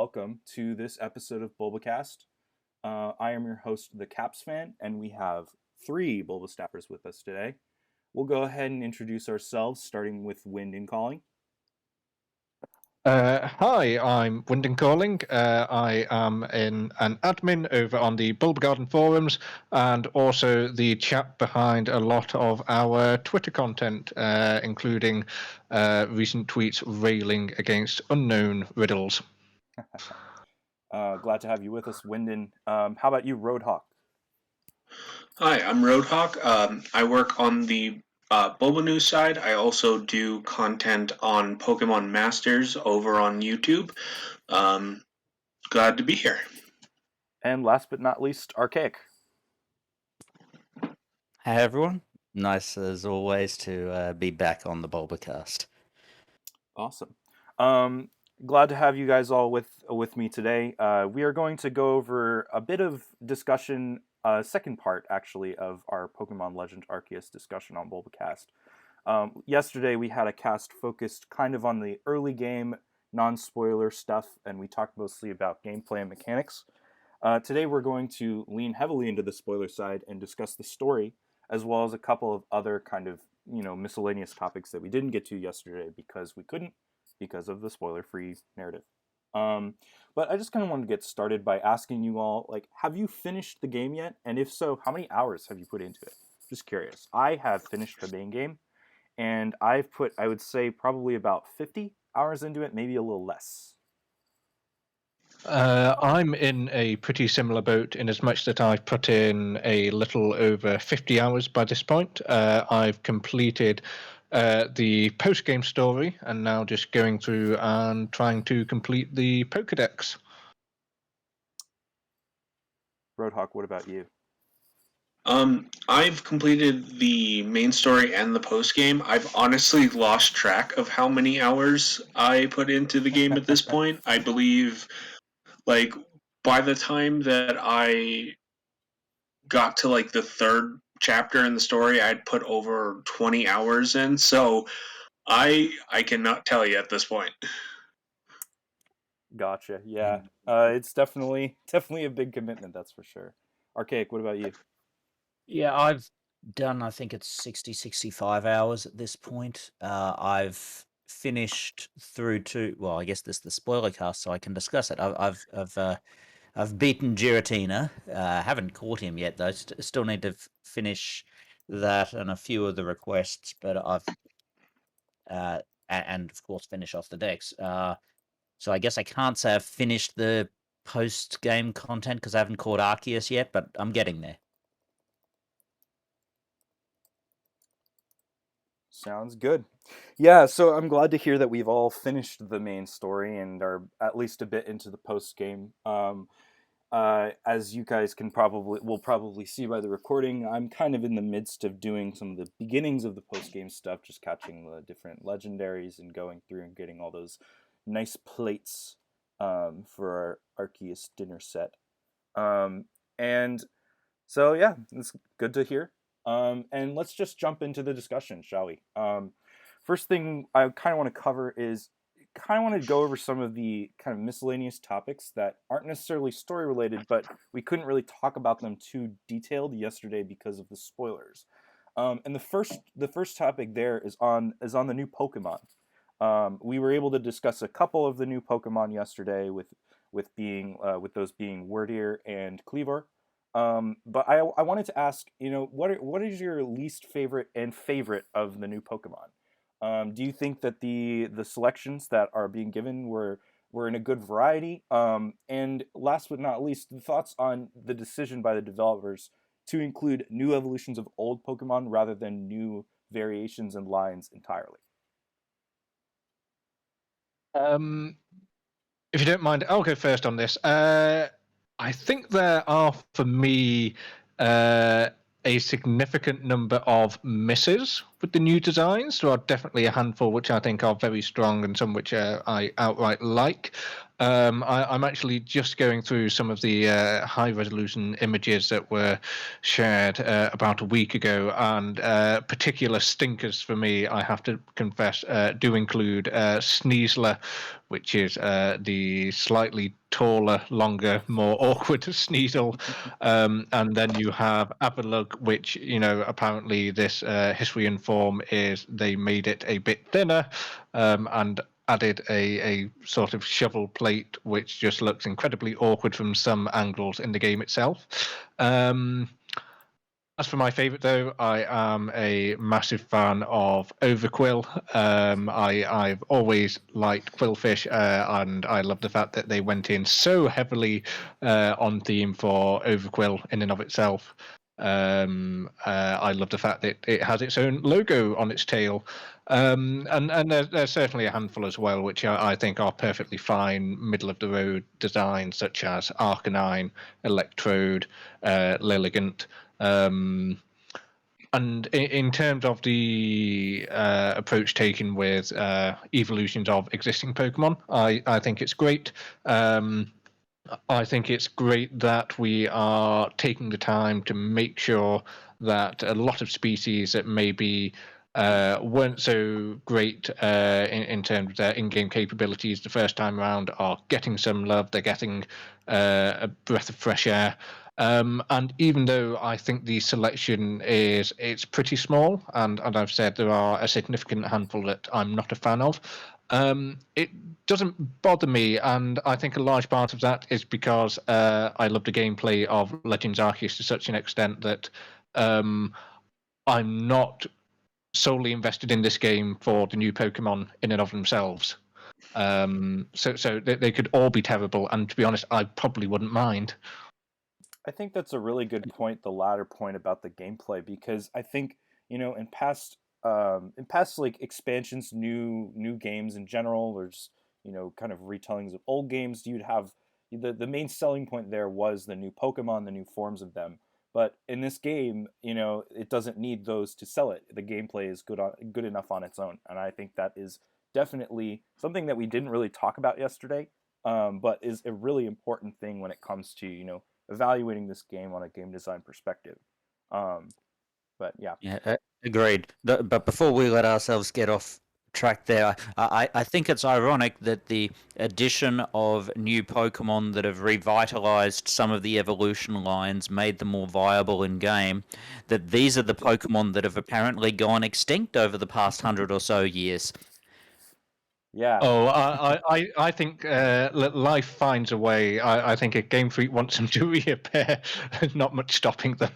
welcome to this episode of Bulbacast. I am your host, the Caps fan, and we have three Bulba staffers with us today. We'll go ahead and introduce ourselves, starting with Wind and Calling. Hi, I'm Wyndon Calling. I am an admin over on the Bulb Garden forums and also the chap behind a lot of our Twitter content, including recent tweets railing against unknown riddles. Glad to have you with us, Wyndon. How about you, Roadhawk? Hi, I'm Roadhawk. I work on the Bulba News side. I also do content on Pokemon Masters over on YouTube. Glad to be here. And last but not least, Archaic. Hey everyone, nice as always to be back on the Bulbacast. Awesome. Glad to have you guys all with me today. We are going to go over a bit of discussion, second part actually of our Pokemon Legend Arceus discussion on Bulbacast. Yesterday we had a cast focused kind of on the early game, non-spoiler stuff, and we talked mostly about gameplay and mechanics. Today we're going to lean heavily into the spoiler side and discuss the story, as well as a couple of other kind of, miscellaneous topics that we didn't get to yesterday because we couldn't, because of the spoiler-free narrative. But I just kind of wanted to get started by asking you all, have you finished the game yet? And if so, how many hours have you put into it? Just curious. I have finished the main game, and I've put, I would say, probably about 50 hours into it, maybe a little less. I'm in a pretty similar boat in as much that I've put in a little over 50 hours by this point. I've completed the post-game story and now just going through and trying to complete the Pokedex. Roadhawk, what about you? I've completed the main story and the post game. I've honestly lost track of how many hours I put into the game at this point. I believe, by the time that I got to the third chapter in the story, I'd put over 20 hours in. So I cannot tell you at this point. Gotcha. Yeah, it's definitely a big commitment, that's for sure. Archaic, what about you? Yeah, I've done, I think it's 60, 65 hours at this point. I've finished through to, well, I guess this is the spoiler cast, so I can discuss it. I've beaten Giratina. Haven't caught him yet, though. Still need to finish that and a few of the requests, but and of course finish off the decks. So I guess I can't say I've finished the post-game content because I haven't caught Arceus yet, but I'm getting there. Sounds good. Yeah, so I'm glad to hear that we've all finished the main story and are at least a bit into the post-game. As you guys will probably see by the recording, I'm kind of in the midst of doing some of the beginnings of the post-game stuff, just catching the different legendaries and going through and getting all those nice plates for our Arceus dinner set. And so, yeah, it's good to hear. And let's just jump into the discussion, shall we? First thing I kind of want to cover is kind of want to go over some of the kind of miscellaneous topics that aren't necessarily story related, but we couldn't really talk about them too detailed yesterday because of the spoilers. And the first topic there is on the new Pokemon. We were able to discuss a couple of the new Pokemon yesterday, with those being Wordeer and Kleavor. But I wanted to ask, what is your least favorite and favorite of the new Pokemon? Do you think that the selections that are being given were in a good variety? And last but not least, the thoughts on the decision by the developers to include new evolutions of old Pokemon rather than new variations and lines entirely. If you don't mind, I'll go first on this. I think there are, for me, a significant number of misses with the new designs. There are definitely a handful which I think are very strong and some which I outright like. I'm actually just going through some of the high-resolution images that were shared about a week ago, and particular stinkers for me, I have to confess, do include Sneasler, which is the slightly taller, longer, more awkward Sneasel, and then you have Avalug, which, apparently this Hisuian form they made it a bit thinner, and added a sort of shovel plate, which just looks incredibly awkward from some angles in the game itself. As for my favourite, though, I am a massive fan of Overquill. I've always liked Quillfish, and I love the fact that they went in so heavily on theme for Overquill in and of itself. I love the fact that it has its own logo on its tail. And there's certainly a handful as well, which I think are perfectly fine, middle-of-the-road designs, such as Arcanine, Electrode, Lilligant. And in terms of the approach taken with evolutions of existing Pokemon, I think it's great. I think it's great that we are taking the time to make sure that a lot of species that maybe weren't so great in terms of their in-game capabilities the first time around are getting some love. They're getting a breath of fresh air. And even though I think the selection it's pretty small, and I've said there are a significant handful that I'm not a fan of, it doesn't bother me, and I think a large part of that is because I love the gameplay of Legends Arceus to such an extent that I'm not solely invested in this game for the new Pokemon in and of themselves. So they could all be terrible, and to be honest, I probably wouldn't mind. I think that's a really good point, the latter point about the gameplay, because I think, in past like expansions, new games in general, or just, kind of retellings of old games, you'd have the main selling point there was the new Pokemon, the new forms of them. But in this game, it doesn't need those to sell it. The gameplay is good enough on its own, and I think that is definitely something that we didn't really talk about yesterday, but is a really important thing when it comes to evaluating this game on a game design perspective. But yeah. Yeah, agreed. But before we let ourselves get off track there, I think it's ironic that the addition of new Pokemon that have revitalized some of the evolution lines, made them more viable in game, that these are the Pokemon that have apparently gone extinct over the past 100 or so years. Yeah. Oh, I think life finds a way. I think if Game Freak wants them to reappear, there's not much stopping them.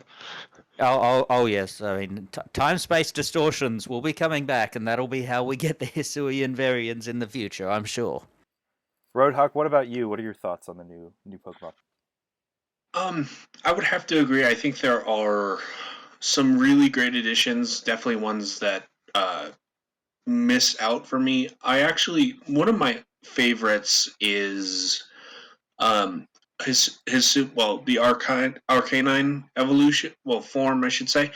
Oh yes. I mean, time-space distortions will be coming back, and that'll be how we get the Hisuian variants in the future, I'm sure. Roadhawk, what about you? What are your thoughts on the new Pokemon? I would have to agree. I think there are some really great additions, definitely ones that miss out for me. One of my favorites is the Arcanine evolution, form, I should say.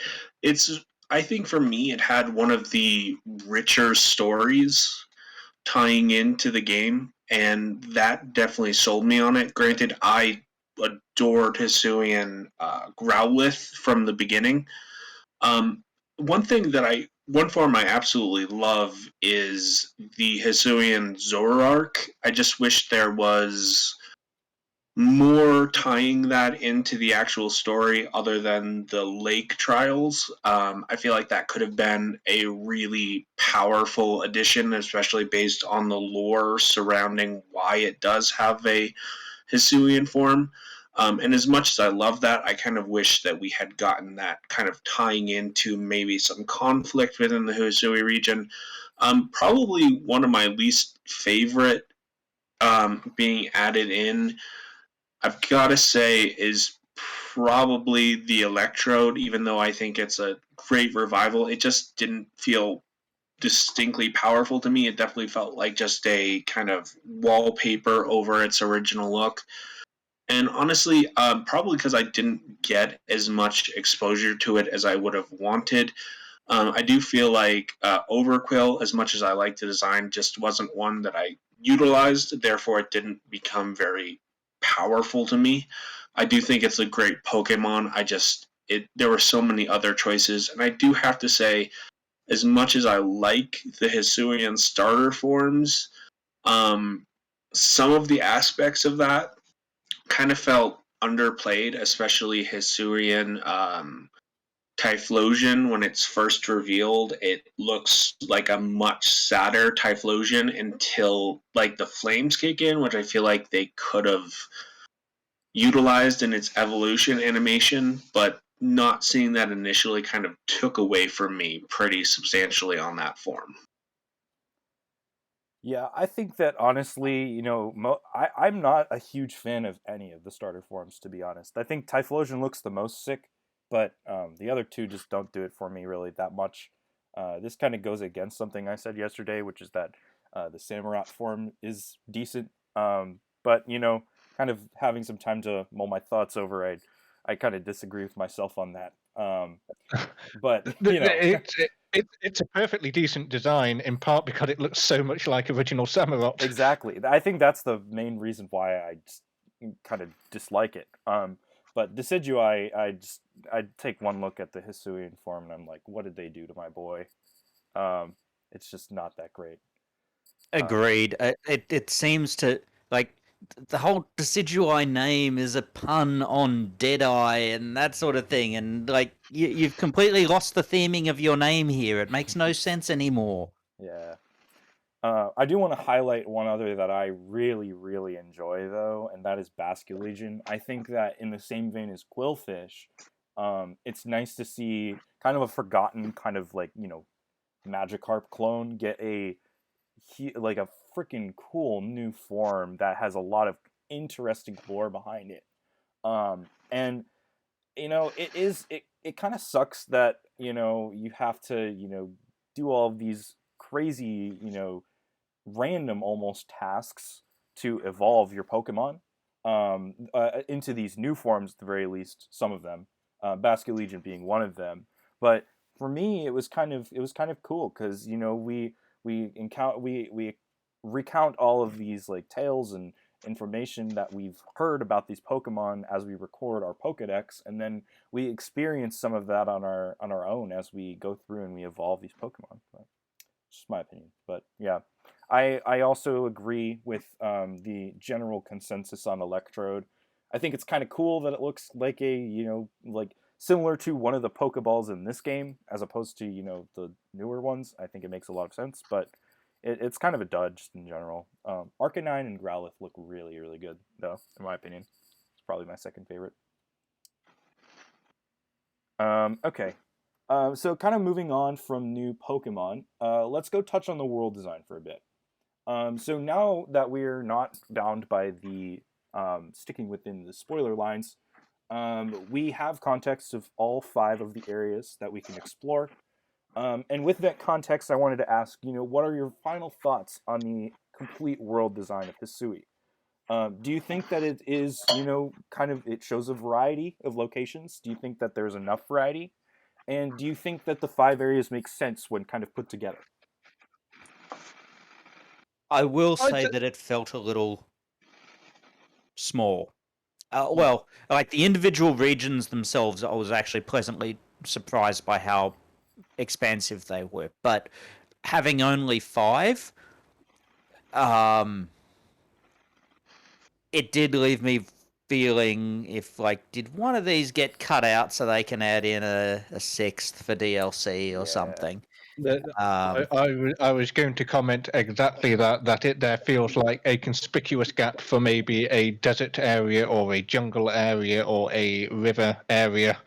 I think for me it had one of the richer stories tying into the game, and that definitely sold me on it. Granted, I adored Hisuian Growlithe from the beginning. Um, one form I absolutely love is the Hisuian Zoroark. I just wish there was more tying that into the actual story other than the lake trials. I feel like that could have been a really powerful addition, especially based on the lore surrounding why it does have a Hisuian form. And as much as I love that, I kind of wish that we had gotten that kind of tying into maybe some conflict within the Hisui region. Probably one of my least favorite being added in, I've got to say, is probably the Electrode, even though I think it's a great revival. It just didn't feel distinctly powerful to me. It definitely felt like just a kind of wallpaper over its original look. And honestly, probably because I didn't get as much exposure to it as I would have wanted. I do feel like Overquill, as much as I like the design, just wasn't one that I utilized. Therefore, it didn't become very powerful to me. I do think it's a great Pokemon. There were so many other choices, and I do have to say, as much as I like the Hisuian starter forms, some of the aspects of that kind of felt underplayed, especially Hisuian Typhlosion. When it's first revealed, it looks like a much sadder Typhlosion until like the flames kick in, which I feel like they could have utilized in its evolution animation, but not seeing that initially kind of took away from me pretty substantially on that form. Yeah, I think that honestly, I'm not a huge fan of any of the starter forms, to be honest. I think Typhlosion looks the most sick, but the other two just don't do it for me really that much. This kind of goes against something I said yesterday, which is that the Samurott form is decent. But, kind of having some time to mull my thoughts over, I kind of disagree with myself on that. But, It's a perfectly decent design, in part because it looks so much like original Samurott. Exactly. I think that's the main reason why I just kind of dislike it. But Decidueye, I take one look at the Hisuian form and I'm like, what did they do to my boy? It's just not that great. Agreed. It seems to like the whole Decidueye name is a pun on Deadeye and that sort of thing, and like you've completely lost the theming of your name here. It makes no sense anymore. Yeah. I do want to highlight one other that I really, really enjoy, though, and that is Basculegion. I think that in the same vein as Quillfish, it's nice to see kind of a forgotten kind of like, Magikarp clone get a freaking cool new form that has a lot of interesting lore behind it. And it kind of sucks that you have to do all of these crazy random almost tasks to evolve your Pokemon into these new forms at the very least. Some of them, Basculegion being one of them. But for me, it was kind of cool because we recount all of these like tales and information that we've heard about these Pokemon as we record our Pokedex, and then we experience some of that on our own as we go through and we evolve these Pokemon. But, just my opinion, but yeah. I also agree with the general consensus on Electrode. I think it's kind of cool that it looks like like similar to one of the Pokeballs in this game, as opposed to the newer ones. I think it makes a lot of sense, but it's kind of a dud just in general. Arcanine and Growlithe look really, really good, though, in my opinion. It's probably my second favorite. Okay. So kind of moving on from new Pokemon, let's go touch on the world design for a bit. So now that we're not bound by the sticking within the spoiler lines, we have context of all 5 of the areas that we can explore. And with that context, I wanted to ask, what are your final thoughts on the complete world design of Hisui? Do you think that it is, it shows a variety of locations? Do you think that there's enough variety? And do you think that the 5 areas make sense when kind of put together? I will say that it felt a little small. Well, like the individual regions themselves, I was actually pleasantly surprised by how expansive they were. But having only 5, it did leave me feeling if did one of these get cut out so they can add in a 6th for DLC or something. I was going to comment exactly that it there feels like a conspicuous gap for maybe a desert area or a jungle area or a river area.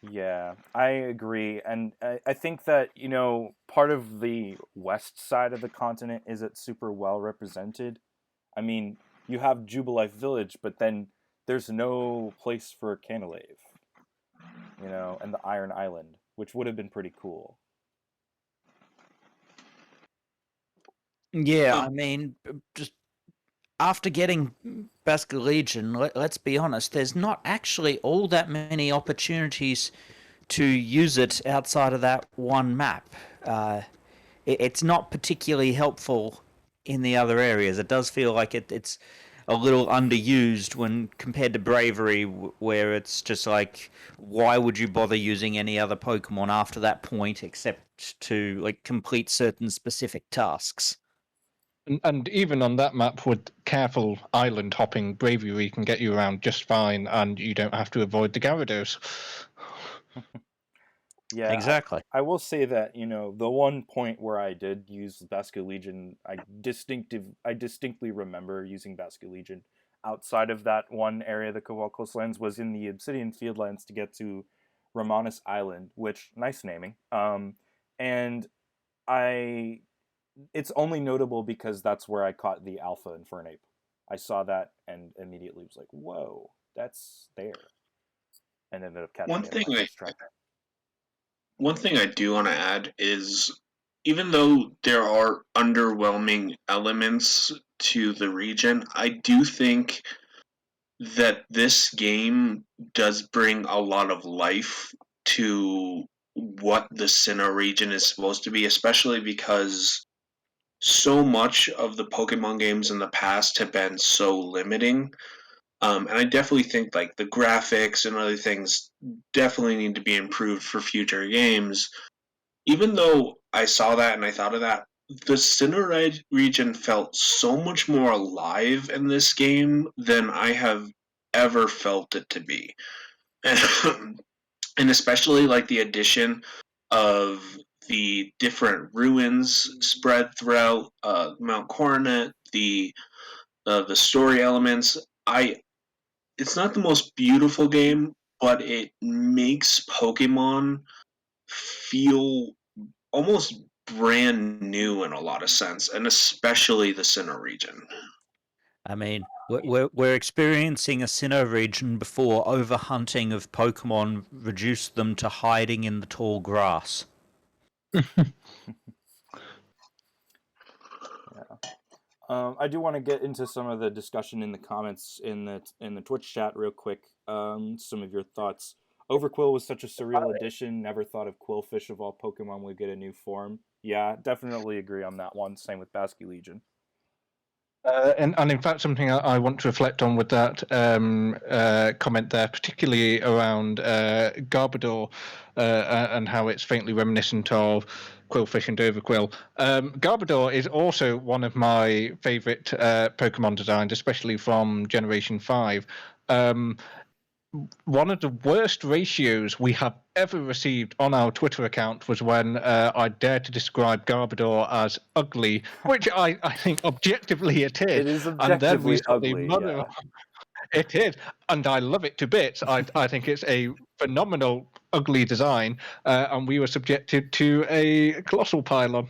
Yeah, I agree. And I think that, part of the west side of the continent isn't super well represented. I mean, you have Jubilife Village, but then there's no place for Canalave, and the Iron Island, which would have been pretty cool. Yeah, I mean, just after getting Basculegion, let's be honest, there's not actually all that many opportunities to use it outside of that one map. It's not particularly helpful in the other areas. It does feel like it's a little underused when compared to Bravery, where it's just like, why would you bother using any other Pokemon after that point except to like complete certain specific tasks? And even on that map, with careful island hopping, Bravery can get you around just fine, and you don't have to avoid the Gyarados. Yeah, Exactly. I will say that, the one point where I did use Basculegion, I distinctly remember using Basculegion outside of that one area of the Cobalt Coastlands was in the Obsidian Fieldlands to get to Romanus Island, which, nice naming. And I it's only notable because that's where I caught the Alpha Infernape. I saw that and immediately was like, whoa, that's there. And ended up catching One it in thing my I first try. one thing I do want to add is even though there are underwhelming elements to the region, I do think that this game does bring a lot of life to what the Sinnoh region is supposed to be, especially because so much of the Pokemon games in the past have been so limiting. And I definitely think like the graphics and other things definitely need to be improved for future games. Even though I saw that and I thought of that, the Sinnoh region felt so much more alive in this game than I have ever felt it to be. And, and especially like the addition of the different ruins spread throughout Mount Coronet, the story elements. It's not the most beautiful game, but it makes Pokemon feel almost brand new in a lot of sense, and especially the Sinnoh region. I mean, we're experiencing a Sinnoh region before overhunting of Pokemon reduced them to hiding in the tall grass. Yeah. I do want to get into some of the discussion in the comments in the Twitch chat real quick. Some of your thoughts. Overquill was such a surreal addition. Never thought of Quillfish of all Pokemon would get a new form. Yeah, definitely agree on that one. Same with Basculegion. And in fact, something I want to reflect on with that comment there, particularly around Garbodor and how it's faintly reminiscent of Quillfish and Overquill. Garbodor is also one of my favourite Pokemon designs, especially from Generation 5. One of the worst ratios we have ever received on our Twitter account was when I dared to describe Garbodor as ugly, which I think objectively it is. It is And then we objectively saw the ugly. mother. Yeah. It is, and I love it to bits. I think it's a phenomenal ugly design, and we were subjected to a colossal pylon.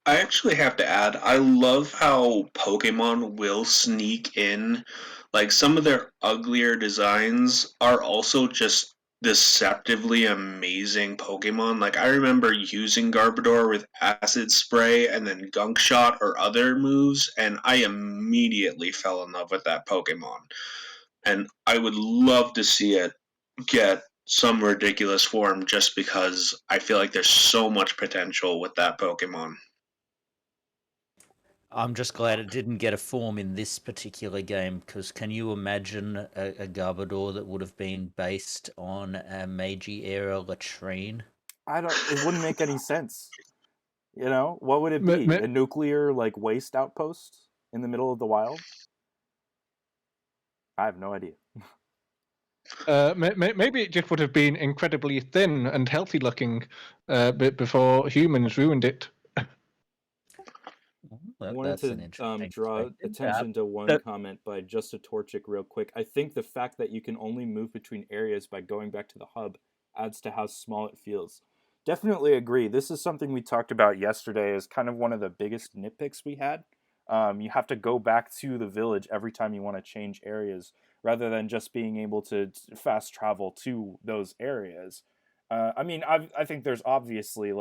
I actually have to add, I love how Pokemon will sneak in. Like, some of their uglier designs are also just deceptively amazing Pokemon. Like, I remember using Garbodor with Acid Spray and then Gunk Shot or other moves, and I immediately fell in love with that Pokemon. And I would love to see it get some ridiculous form just because I feel like there's so much potential with that Pokemon. I'm just glad it didn't get a form in this particular game, because can you imagine a Garbodor that would have been based on a Meiji era latrine? It wouldn't make any sense. What would it M- be? A m- nuclear waste outpost in the middle of the wild? I have no idea. Maybe it just would have been incredibly thin and healthy looking before humans ruined it. I Well, wanted that's an to interesting draw perspective. attention to one comment by Just a Torchic real quick. I think the fact that you can only move between areas by going back to the hub adds to how small it feels. Definitely agree. This is something we talked about yesterday as kind of one of the biggest nitpicks we had. You have to go back to the village every time you want to change areas rather than just being able to fast travel to those areas. I think there's obviously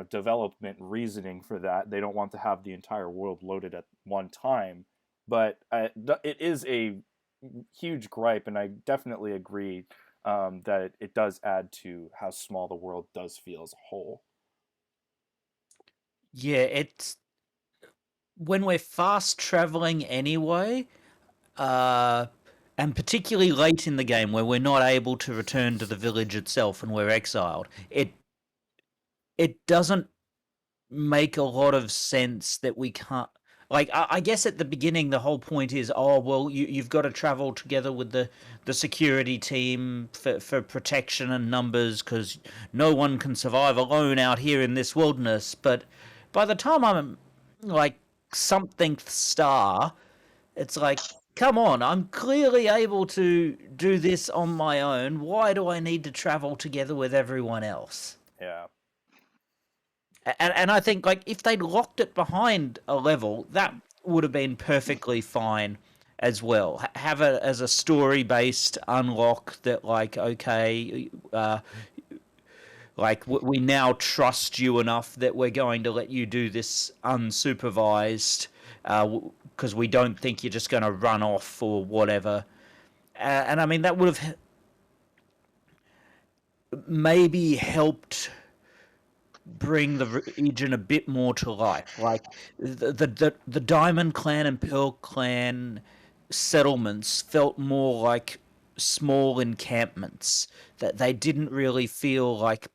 development reasoning for that. They don't want to have the entire world loaded at one time, but it is a huge gripe, and I definitely agree that it does add to how small the world does feel as a whole. Yeah, it's when we're fast traveling anyway, uh, and particularly late in the game where we're not able to return to the village itself and we're exiled. It doesn't make a lot of sense that we can't. Like, I guess at the beginning the whole point is, oh well, you've got to travel together with the security team for protection and numbers because no one can survive alone out here in this wilderness. But by the time I'm like somethingth star, it's like, come on, I'm clearly able to do this on my own. Why do I need to travel together with everyone else? Yeah. And I think like if they'd locked it behind a level, that would have been perfectly fine as well. Have it as a story based unlock that like okay, like we now trust you enough that we're going to let you do this unsupervised because we don't think you're just going to run off or whatever. And I mean that would have maybe helped bring the region a bit more to life. Like the Diamond Clan and Pearl Clan settlements felt more like small encampments that they didn't really feel like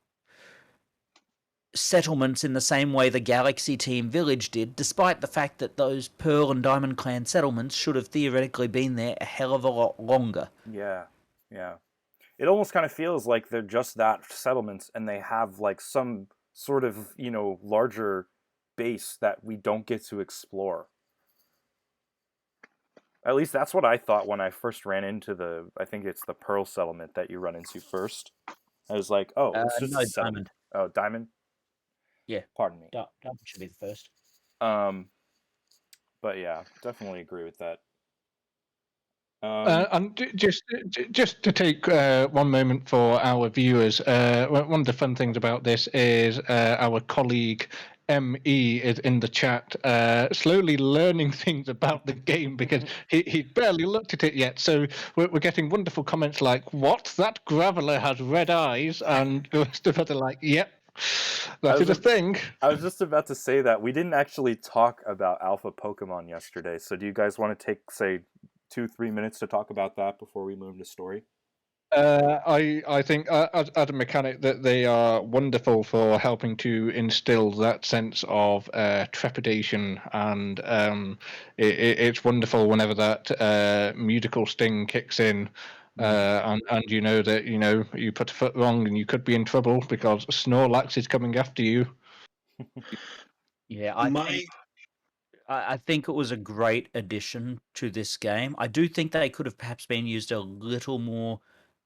settlements in the same way the Galaxy Team Village did, despite the fact that those Pearl and Diamond Clan settlements should have theoretically been there a hell of a lot longer. Yeah. Yeah. It almost kind of feels like they're just that settlements and they have like some sort of, larger base that we don't get to explore. At least that's what I thought when I first ran into I think it's the Pearl settlement that you run into first. I was like, oh, it's just No, a settlement. Diamond. Oh, Diamond? Yeah. Pardon me. Diamond should be the first. But yeah, definitely agree with that. And just to take one moment for our viewers, one of the fun things about this is our colleague ME is in the chat, slowly learning things about the game because he barely looked at it yet. So we're getting wonderful comments like, "What? That Graveler has red eyes," and the rest of us are like, "Yep, that is a thing." I was just about to say that we didn't actually talk about Alpha Pokemon yesterday. So do you guys want to take, say, 2-3 minutes to talk about that before we move to story? I think as a mechanic that they are wonderful for helping to instill that sense of trepidation, and it's wonderful whenever that musical sting kicks in, and you know that you put a foot wrong and you could be in trouble because Snorlax is coming after you. Yeah, My I think it was a great addition to this game. I do think they could have perhaps been used a little more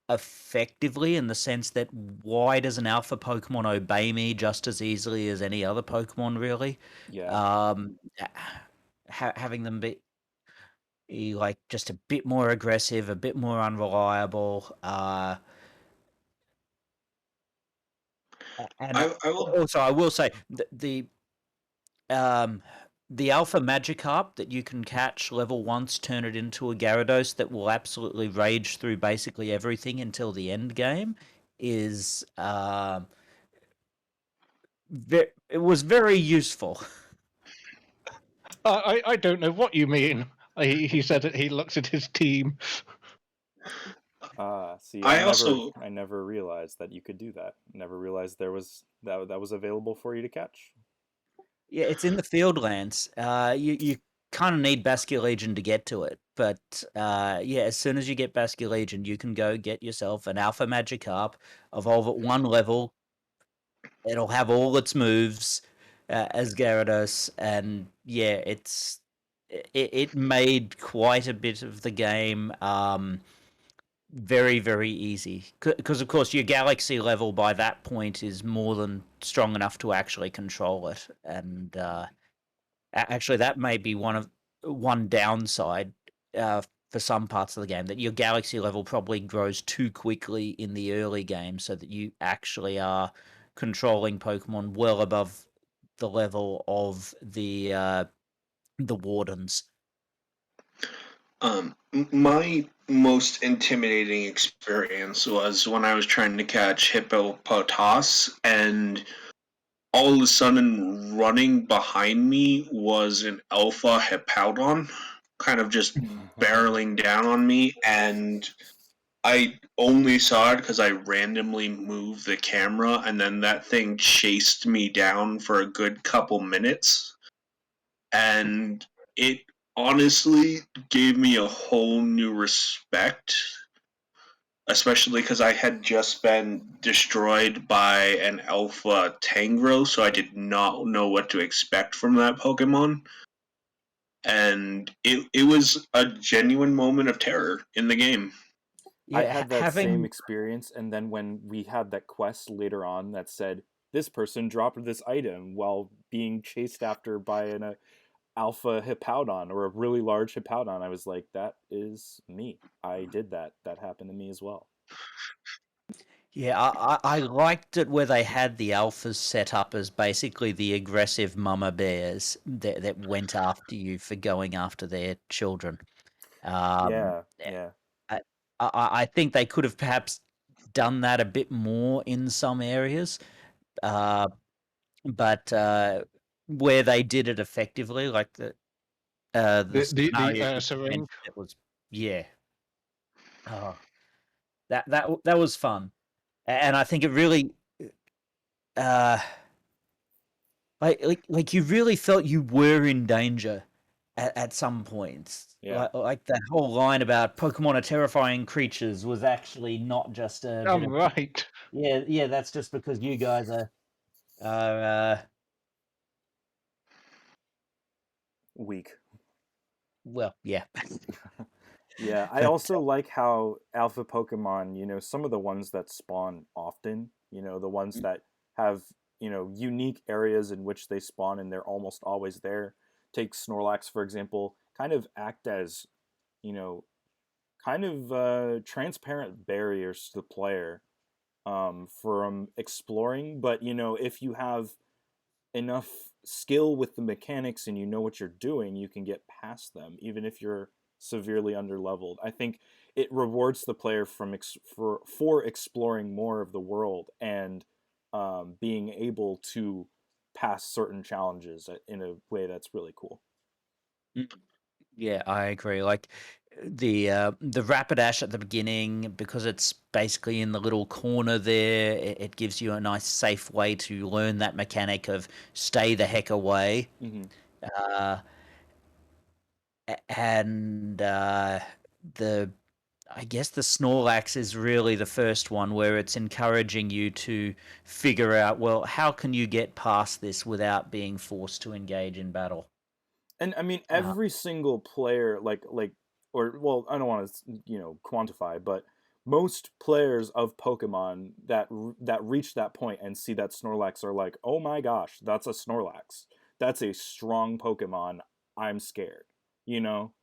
effectively in the sense that why does an alpha Pokemon obey me just as easily as any other Pokemon, really? Yeah. Having them be like just a bit more aggressive, a bit more unreliable. And I will also, I will say um, the Alpha Magikarp that you can catch level once, turn it into a Gyarados that will absolutely rage through basically everything until the end game is it was very useful. I don't know what you mean. He said that he looks at his team. See, I also I never realized that you could do that. Never realized there was that was available for you to catch. Yeah, it's in the field lands. You kind of need Basculegion to get to it, but yeah, as soon as you get Basculegion, you can go get yourself an Alpha Magikarp, evolve at one level. It'll have all its moves as Gyarados, and yeah, it made quite a bit of the game very very easy because of course your Galaxy level by that point is more than strong enough to actually control it, and actually that may be one downside for some parts of the game, that your Galaxy level probably grows too quickly in the early game so that you actually are controlling Pokemon well above the level of the Wardens. my most intimidating experience was when I was trying to catch Hippopotas, and all of a sudden running behind me was an alpha Hippowdon, kind of just barreling down on me, and I only saw it because I randomly moved the camera, and then that thing chased me down for a good couple minutes, and it honestly gave me a whole new respect, especially because I had just been destroyed by an alpha Tangro, so I did not know what to expect from that Pokemon. And it was a genuine moment of terror in the game. I Yeah, had that same having experience, and then when we had that quest later on that said this person dropped this item while being chased after by an alpha Hippowdon or a really large Hippowdon, I was like, that is me. I did that. That happened to me as well. Yeah, I liked it where they had the alphas set up as basically the aggressive mama bears that went after you for going after their children. Um, Yeah, yeah. I, I think they could have perhaps done that a bit more in some areas, uh, but where they did it effectively, like the scenario you syringe. mentioned, it was yeah, oh, that was fun, and I think it really. Uh, like you really felt you were in danger at some points. Yeah. Like that whole line about Pokemon are terrifying creatures was actually not just a bit I'm of right. yeah. That's just because you guys are Weak. well yeah. Yeah, I But also like how alpha Pokemon, some of the ones that spawn often, the ones that have, unique areas in which they spawn and they're almost always there. Take Snorlax, for example, kind of act as, you know, kind of transparent barriers to the player from exploring. But, if you have enough skill with the mechanics and you know what you're doing, you can get past them, even if you're severely underleveled. I think it rewards the player for exploring more of the world and being able to pass certain challenges in a way that's really cool. yeah, I agree. Like the Rapidash at the beginning, because it's basically in the little corner there, it gives you a nice safe way to learn that mechanic of stay the heck away. Mm-hmm. Uh, and the I guess the Snorlax is really the first one where it's encouraging you to figure out, well, how can you get past this without being forced to engage in battle? And I mean, Uh, every single player, or well, I don't want to, quantify, but most players of Pokemon that reach that point and see that Snorlax are like, oh my gosh, that's a Snorlax. That's a strong Pokemon. I'm scared. You know?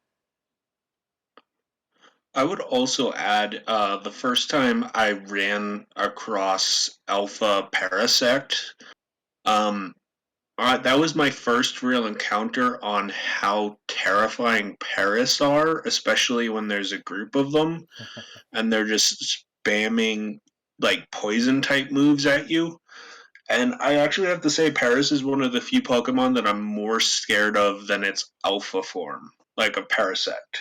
I would also add the first time I ran across Alpha Parasect, um, that was my first real encounter on how terrifying Paras are, especially when there's a group of them and they're just spamming like poison type moves at you. And I actually have to say, Paras is one of the few Pokemon that I'm more scared of than its alpha form, like a Parasect.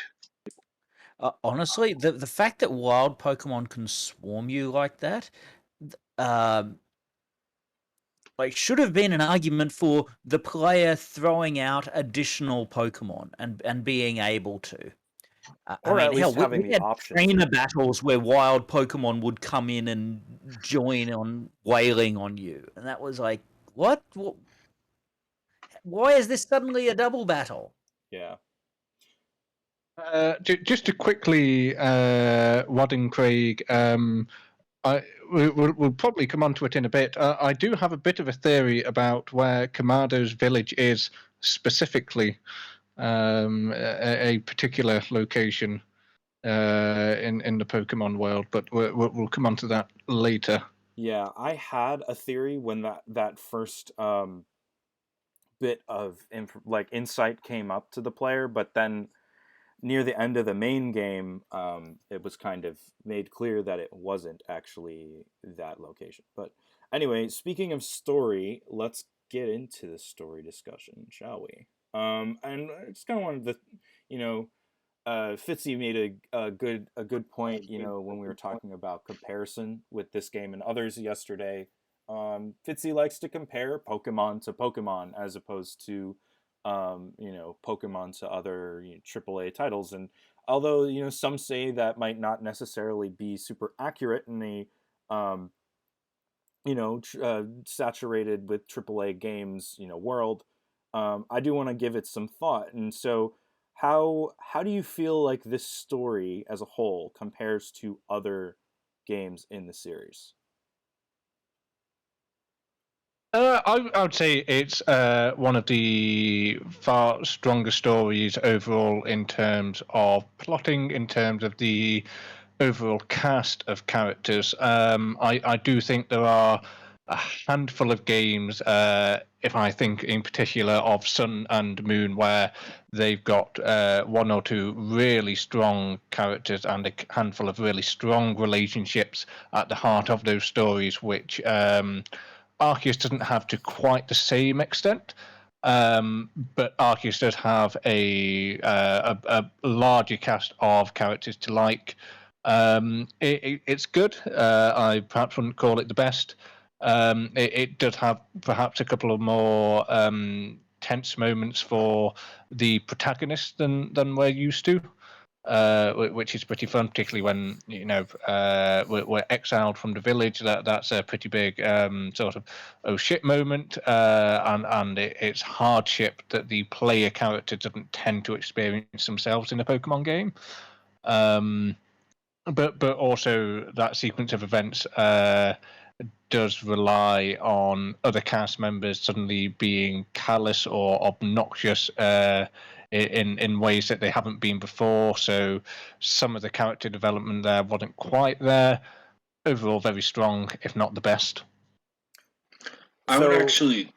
honestly, the fact that wild Pokemon can swarm you like that, um, like should have been an argument for the player throwing out additional Pokemon and being able to. I Or mean, at hell, least we having the had option trainer to. battles where wild Pokemon would come in and join on wailing on you, and that was like, what? Why is this suddenly a double battle? Yeah. Just to quickly, Wadding Craig, we'll probably come on to it in a bit. I do have a bit of a theory about where Kamado's village is specifically, a particular location in the Pokemon world, but we'll come on to that later. Yeah, I had a theory when that first bit of insight came up to the player, but then near the end of the main game, it was kind of made clear that it wasn't actually that location. But Anyway, speaking of story, let's get into the story discussion, shall we? And I just kind of wanted to, you know, Fitzy made a good point, when we were talking about comparison with this game and others yesterday. Fitzy likes to compare Pokemon to Pokemon as opposed to, Pokemon to other AAA titles. And although some say that might not necessarily be super accurate in the um, saturated with AAA games, world, I do want to give it some thought. And so, how do you feel like this story as a whole compares to other games in the series? I would say it's one of the far stronger stories overall in terms of plotting, in terms of the overall cast of characters. I do think there are a handful of games, if I think in particular of Sun and Moon, where they've got one or two really strong characters and a handful of really strong relationships at the heart of those stories, which Arceus doesn't have to quite the same extent. But Arceus does have a larger cast of characters to like. It's good. I perhaps wouldn't call it the best. It does have perhaps a couple of more tense moments for the protagonist than we're used to, which is pretty fun, particularly when we're exiled from the village. That's a pretty big sort of oh shit moment, and it's hardship that the player character doesn't tend to experience themselves in a Pokemon game. But also that sequence of events does rely on other cast members suddenly being callous or obnoxious in ways that they haven't been before. So some of the character development there wasn't quite there. Overall, very strong, if not the best. I would actually.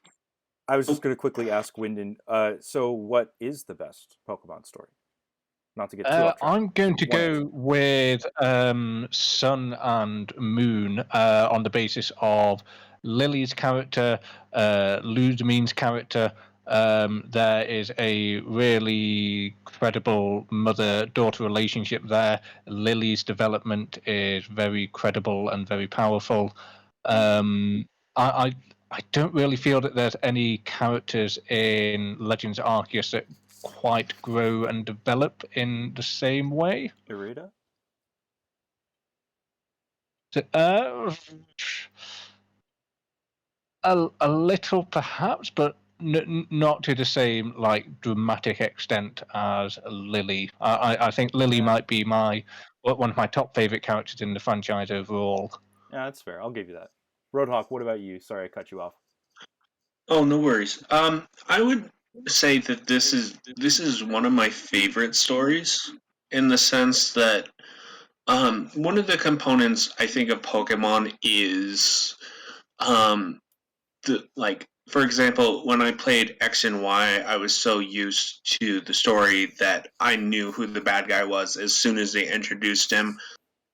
I was just going to quickly ask Wyndon. So, what is the best Pokemon story? Not to get too off track. I'm going to go with Sun and Moon on the basis of Lily's character, Ludmine's character. There is a really credible mother-daughter relationship there. Lily's development is very credible and very powerful. I don't really feel that there's any characters in Legends Arceus that quite grow and develop in the same way. Irida? A little perhaps, but not to the same dramatic extent as Lily. I think Lily might be one of my top favorite characters in the franchise overall. Yeah, that's fair. I'll give you that. Roadhawk, what about you? Sorry, I cut you off. Oh, no worries. I would say that this is one of my favorite stories in the sense that one of the components I think of Pokemon is for example, when I played X and Y, I was so used to the story that I knew who the bad guy was as soon as they introduced him.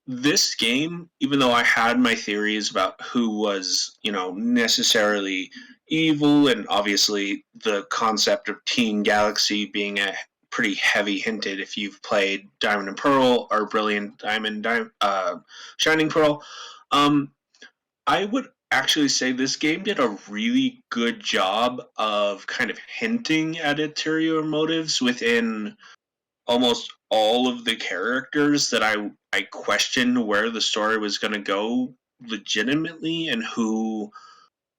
This game, even though I had my theories about who was, necessarily evil, and obviously the concept of Teen Galaxy being a pretty heavy hinted if you've played Diamond and Pearl or Brilliant Diamond, Shining Pearl, I would actually say this game did a really good job of kind of hinting at ulterior motives within almost all of the characters that I questioned where the story was going to go legitimately and who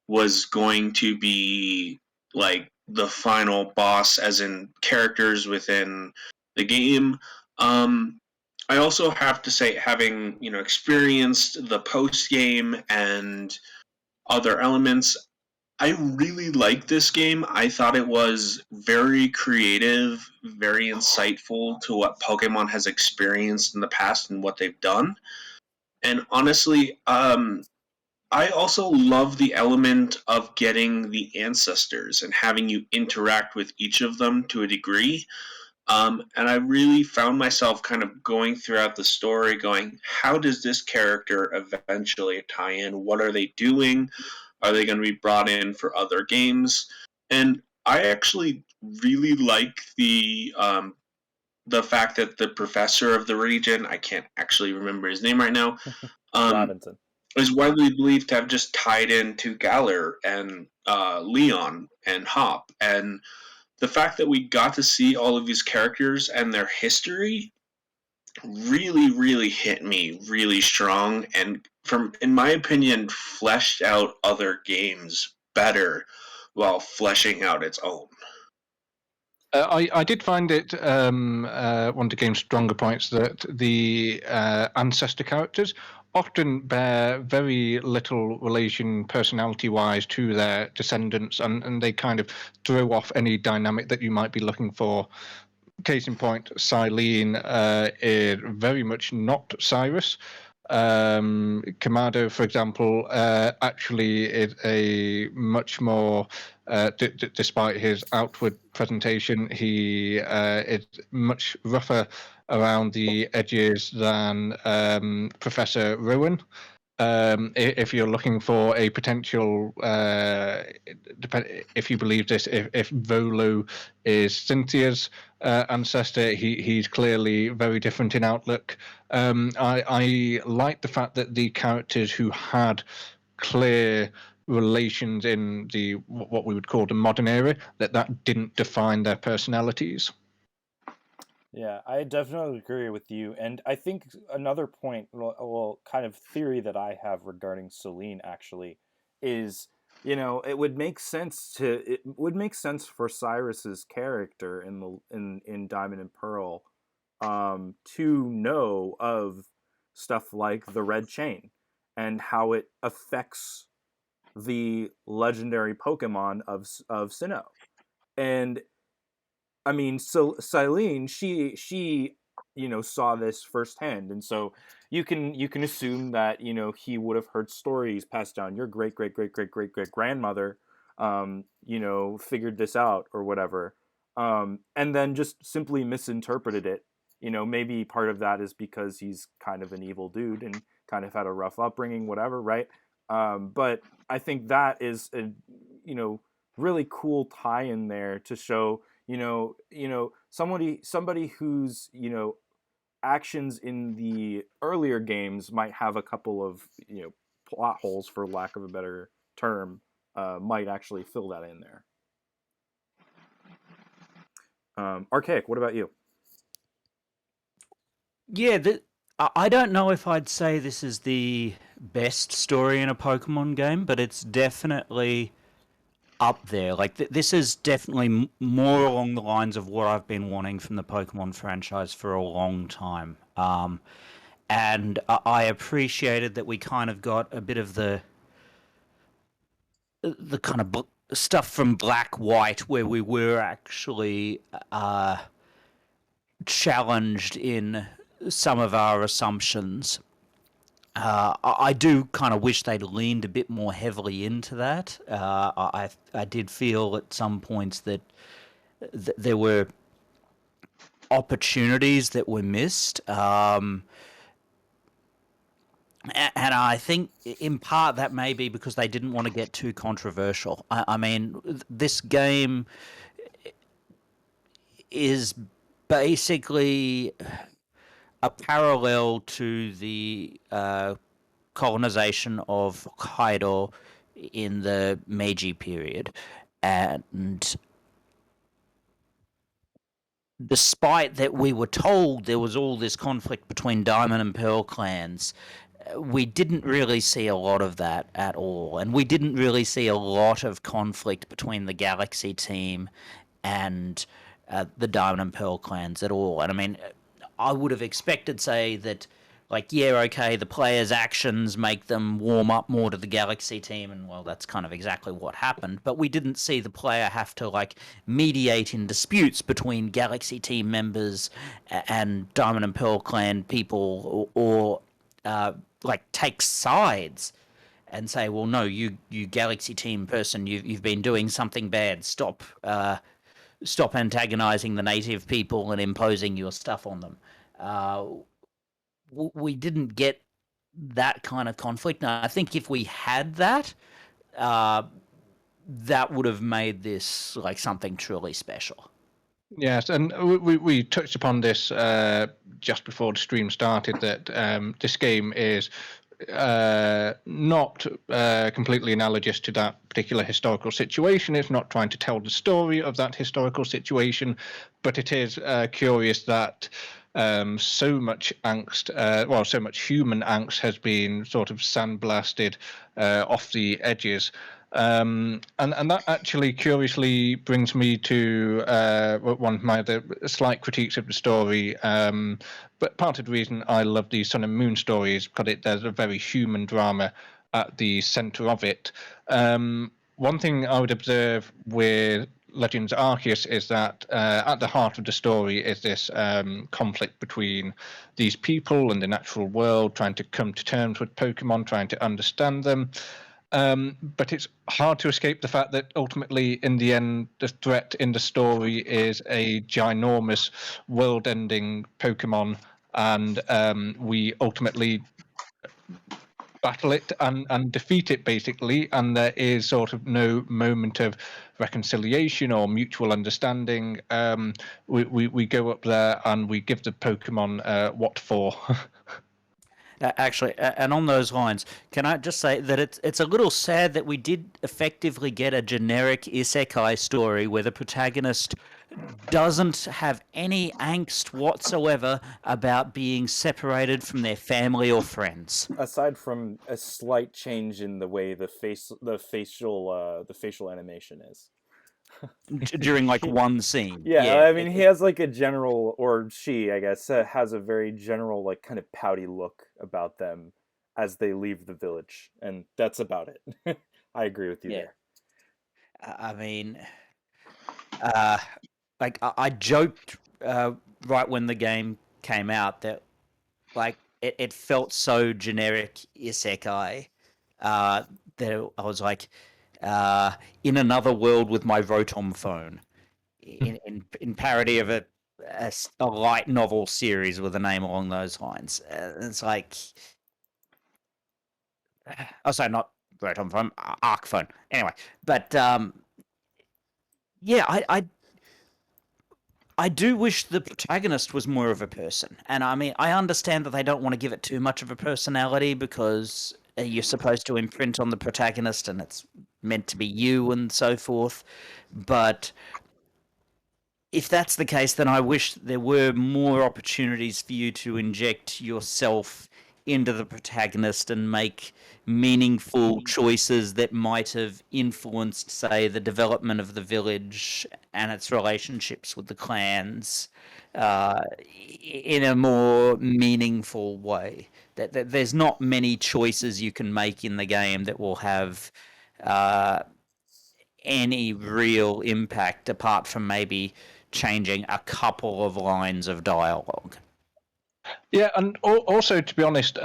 was going to be like the final boss as in characters within the game. I also have to say, having experienced the post game and other elements, I really like this game. I thought it was very creative, very insightful to what Pokemon has experienced in the past and what they've done. And honestly, I also love the element of getting the ancestors and having you interact with each of them to a degree. And I really found myself kind of going throughout the story, going, how does this character eventually tie in? What are they doing? Are they going to be brought in for other games? And I actually really like the fact that the professor of the region, I can't actually remember his name right now, Robinson. is widely believed to have just tied into Galler and Leon and Hop. And the fact that we got to see all of these characters and their history really, really hit me really strong, and from, in my opinion, fleshed out other games better while fleshing out its own. I did find it one of the game's stronger points that the ancestor characters often bear very little relation personality-wise to their descendants, and they kind of throw off any dynamic that you might be looking for. Case in point, Silene is very much not Cyrus. Kamado, for example, actually is a much more, despite his outward presentation, he is much rougher around the edges than Professor Rowan. If you're looking for a potential, if you believe this, if Volo is Cynthia's ancestor, he's clearly very different in outlook. I like the fact that the characters who had clear relations in the what we would call the modern era, that didn't define their personalities. Yeah, I definitely agree with you. And I think another point, well, kind of theory that I have regarding Celine actually is, it would make sense for Cyrus's character in Diamond and Pearl to know of stuff like the red chain and how it affects the legendary Pokemon of Sinnoh. And I mean, so Silene, she saw this firsthand, and so you can assume that he would have heard stories passed down. Your great great great great great great grandmother, figured this out or whatever, and then just simply misinterpreted it. Maybe part of that is because he's kind of an evil dude and kind of had a rough upbringing, whatever, right? But I think that is a really cool tie in there to show somebody whose actions in the earlier games might have a couple of plot holes, for lack of a better term, might actually fill that in there. Archaic, what about you? Yeah, I don't know if I'd say this is the best story in a Pokemon game, but it's definitely up there. Like this is definitely more along the lines of what I've been wanting from the Pokemon franchise for a long time. And I appreciated that we kind of got a bit of the kind of stuff from Black White, where we were actually challenged in some of our assumptions. I do kind of wish they'd leaned a bit more heavily into that. I did feel at some points that there were opportunities that were missed. And I think in part that may be because they didn't want to get too controversial. I mean, this game is basically a parallel to the colonization of Kaido in the Meiji period. And despite that we were told there was all this conflict between Diamond and Pearl clans, we didn't really see a lot of that at all. And we didn't really see a lot of conflict between the Galaxy team and the Diamond and Pearl clans at all. And I mean, I would have expected, say, that, like, yeah, okay, the players' actions make them warm up more to the Galaxy team, and, well, that's kind of exactly what happened. But we didn't see the player have to, like, mediate in disputes between Galaxy team members and Diamond and Pearl clan people, or like, take sides and say, well, no, you Galaxy team person, you've been doing something bad. Stop stop antagonizing the native people and imposing your stuff on them. We didn't get that kind of conflict. Now, I think if we had that, that would have made this like something truly special. Yes, and we touched upon this just before the stream started, that this game is not completely analogous to that particular historical situation. It's not trying to tell the story of that historical situation, but it is curious that so much angst, so much human angst has been sort of sandblasted off the edges. And that actually curiously brings me to one of my other slight critiques of the story. But part of the reason I love the Sun and Moon story is because there's a very human drama at the center of it. One thing I would observe with Legends Arceus is that at the heart of the story is this conflict between these people and the natural world, trying to come to terms with Pokemon, trying to understand them. But it's hard to escape the fact that ultimately, in the end, the threat in the story is a ginormous, world-ending Pokemon, and we ultimately battle it and defeat it, basically, and there is sort of no moment of reconciliation or mutual understanding. We go up there and we give the Pokemon what for. Actually, and on those lines, can I just say that it's a little sad that we did effectively get a generic isekai story where the protagonist doesn't have any angst whatsoever about being separated from their family or friends. Aside from a slight change in the way the facial animation is. During like one scene. Yeah, I mean, he has like a general, or she, I guess, has a very general, like, kind of pouty look about them as they leave the village, and that's about it. I agree with you there. I mean, like I joked right when the game came out that like it felt so generic isekai that I was like, in another world with my Rotom phone, in parody of a light novel series with a name along those lines. It's like, oh, sorry, not Rotom phone, Arc phone. Anyway, but yeah, I do wish the protagonist was more of a person. And I mean, I understand that they don't want to give it too much of a personality because you're supposed to imprint on the protagonist and it's meant to be you and so forth. But if that's the case, then I wish there were more opportunities for you to inject yourself into the protagonist and make meaningful choices that might have influenced, say, the development of the village and its relationships with the clans in a more meaningful way. That there's not many choices you can make in the game that will have any real impact apart from maybe changing a couple of lines of dialogue. Yeah, and also, to be honest,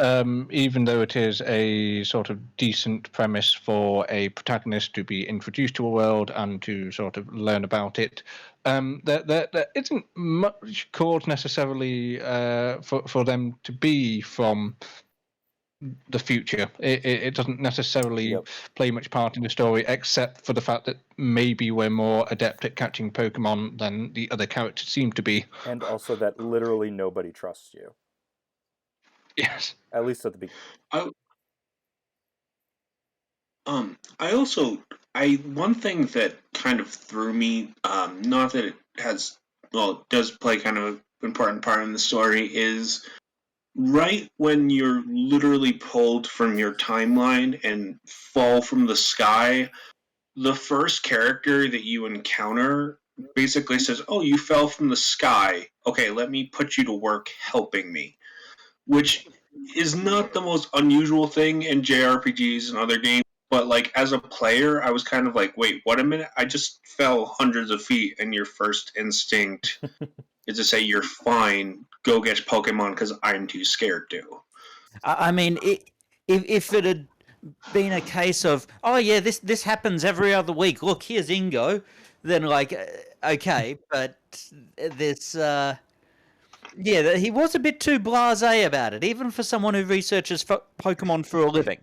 even though it is a sort of decent premise for a protagonist to be introduced to a world and to sort of learn about it, there isn't much cause necessarily for them to be from the future. It doesn't necessarily play much part in the story, except for the fact that maybe we're more adept at catching Pokemon than the other characters seem to be. And also that literally nobody trusts you. Yes. At least at the beginning. One thing that kind of threw me, not that it does play kind of an important part in the story, is right when you're literally pulled from your timeline and fall from the sky, the first character that you encounter basically says, "Oh, you fell from the sky. Okay, let me put you to work helping me," which is not the most unusual thing in JRPGs and other games. But like as a player, I was kind of like, wait, what a minute! I just fell hundreds of feet, and your first instinct is to say you're fine. Go get Pokemon because I'm too scared to. I mean, if it had been a case of, oh yeah, this happens every other week. Look, here's Ingo. then like, okay, but this, he was a bit too blasé about it, even for someone who researches Pokemon for a living.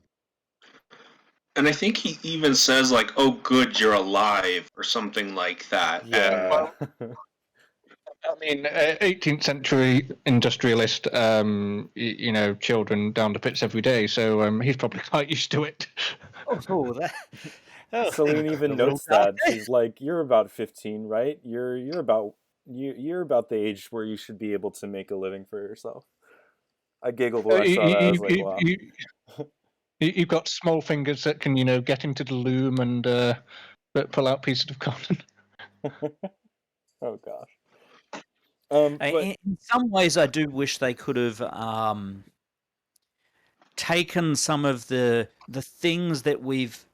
And I think he even says like, "Oh, good, you're alive," or something like that. Yeah. I mean, 18th century industrialist, children down the pits every day, so he's probably quite used to it. Oh, that. Oh, Celine a even little notes that. dark. She's like, "You're about 15, right? You're about the age where you should be able to make a living for yourself." I giggled when I saw that. I was like, "Wow." You've got small fingers that can, get into the loom and pull out pieces of cotton. Oh gosh. But In some ways, I do wish they could have taken some of the things that we've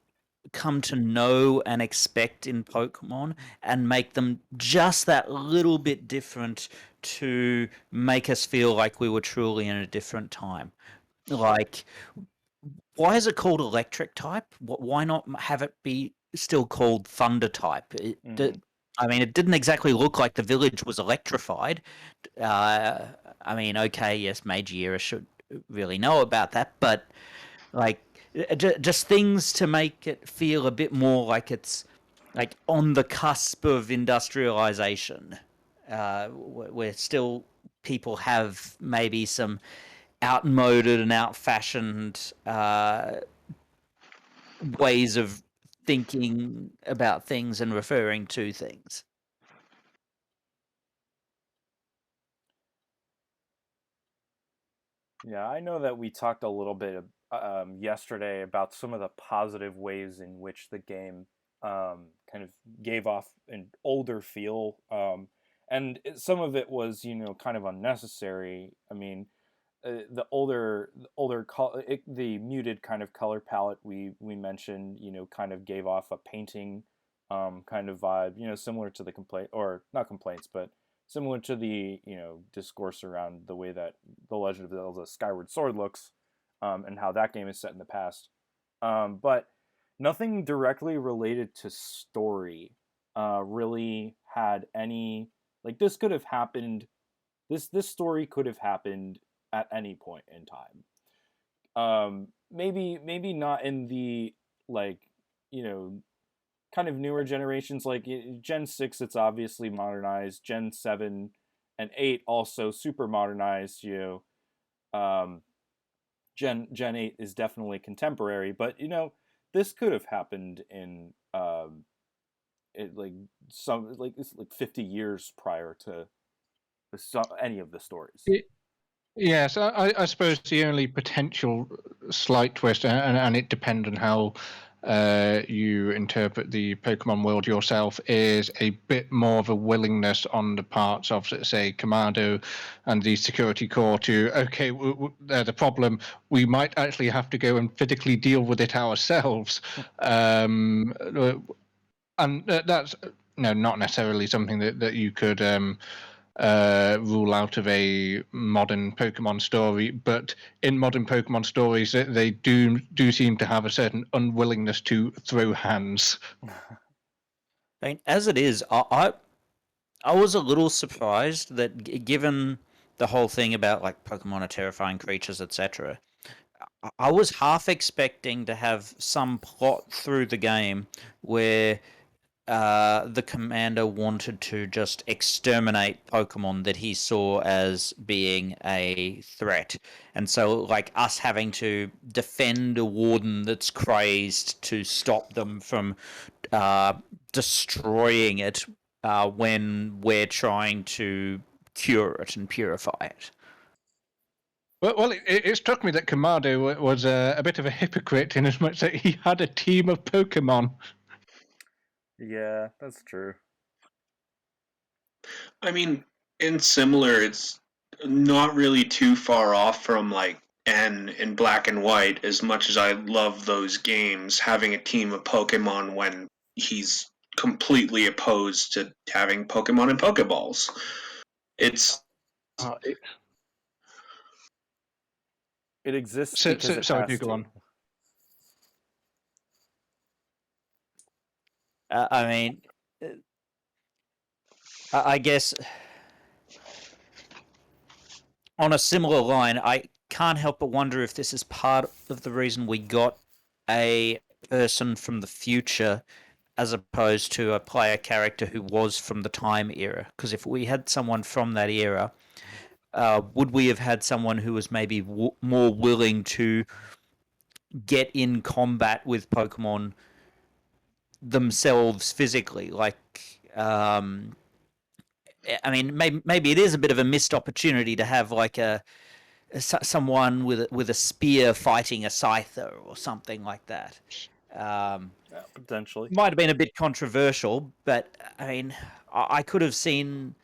come to know and expect in Pokemon and make them just that little bit different to make us feel like we were truly in a different time. Like, why is it called electric type? Why not have it be still called thunder type? I mean, it didn't exactly look like the village was electrified. I mean, okay, yes, Meiji Era should really know about that, but like, just things to make it feel a bit more like it's like on the cusp of industrialization, where still people have maybe some outmoded and outfashioned ways of thinking about things and referring to things. yeah, I know that we talked a little bit yesterday about some of the positive ways in which the game kind of gave off an older feel, and some of it was, kind of unnecessary. I mean, the muted kind of color palette we mentioned, kind of gave off a painting kind of vibe, similar to the complaint, or not complaints, but similar to the discourse around the way that the Legend of Zelda Skyward Sword looks, and how that game is set in the past, but nothing directly related to story really had any, like, this could have happened. This story could have happened at any point in time. Maybe not in the, like, kind of newer generations, like Gen 6, it's obviously modernized. Gen 7 and 8 also super modernized. Um, Gen 8 is definitely contemporary, but this could have happened in like some, like, it's like 50 years prior to any of the stories. Yes, I suppose the only potential slight twist, and it depends on how you interpret the Pokemon world yourself, is a bit more of a willingness on the parts of, say, Commando and the Security Corps to, okay, the problem, we might actually have to go and physically deal with it ourselves. And that's not necessarily something that you could rule out of a modern Pokemon story, but in modern Pokemon stories, they do seem to have a certain unwillingness to throw hands. I mean, as it is, I was a little surprised that, given the whole thing about like Pokemon are terrifying creatures, etc., I was half expecting to have some plot through the game where the commander wanted to just exterminate Pokemon that he saw as being a threat. And so, like, us having to defend a warden that's crazed to stop them from destroying it when we're trying to cure it and purify it. Well, it struck me that Commando was a bit of a hypocrite in as much that he had a team of Pokemon. Yeah, that's true. I mean, in similar, it's not really too far off from like N in Black and White. As much as I love those games, having a team of Pokemon when he's completely opposed to having Pokemon and Pokeballs. It's It exists because it sorry, has do go to. on. I mean, I guess on a similar line, I can't help but wonder if this is part of the reason we got a person from the future as opposed to a player character who was from the time era. Because if we had someone from that era, would we have had someone who was maybe more willing to get in combat with Pokemon themselves physically? I mean, maybe it is a bit of a missed opportunity to have like someone with a spear fighting a Scyther or something like that. Yeah, potentially. Might have been a bit controversial, but I mean, I could have seen,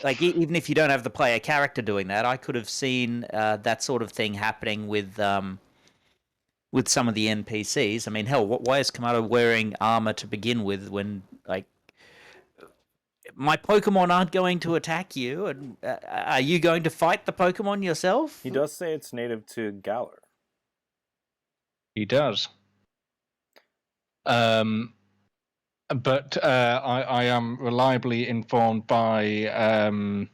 like, even if you don't have the player character doing that, I could have seen that sort of thing happening with some of the NPCs. I mean, hell, why is Kamado wearing armor to begin with when, like, my Pokemon aren't going to attack you, and are you going to fight the Pokemon yourself? He does say it's native to Galar. He does. But I am reliably informed by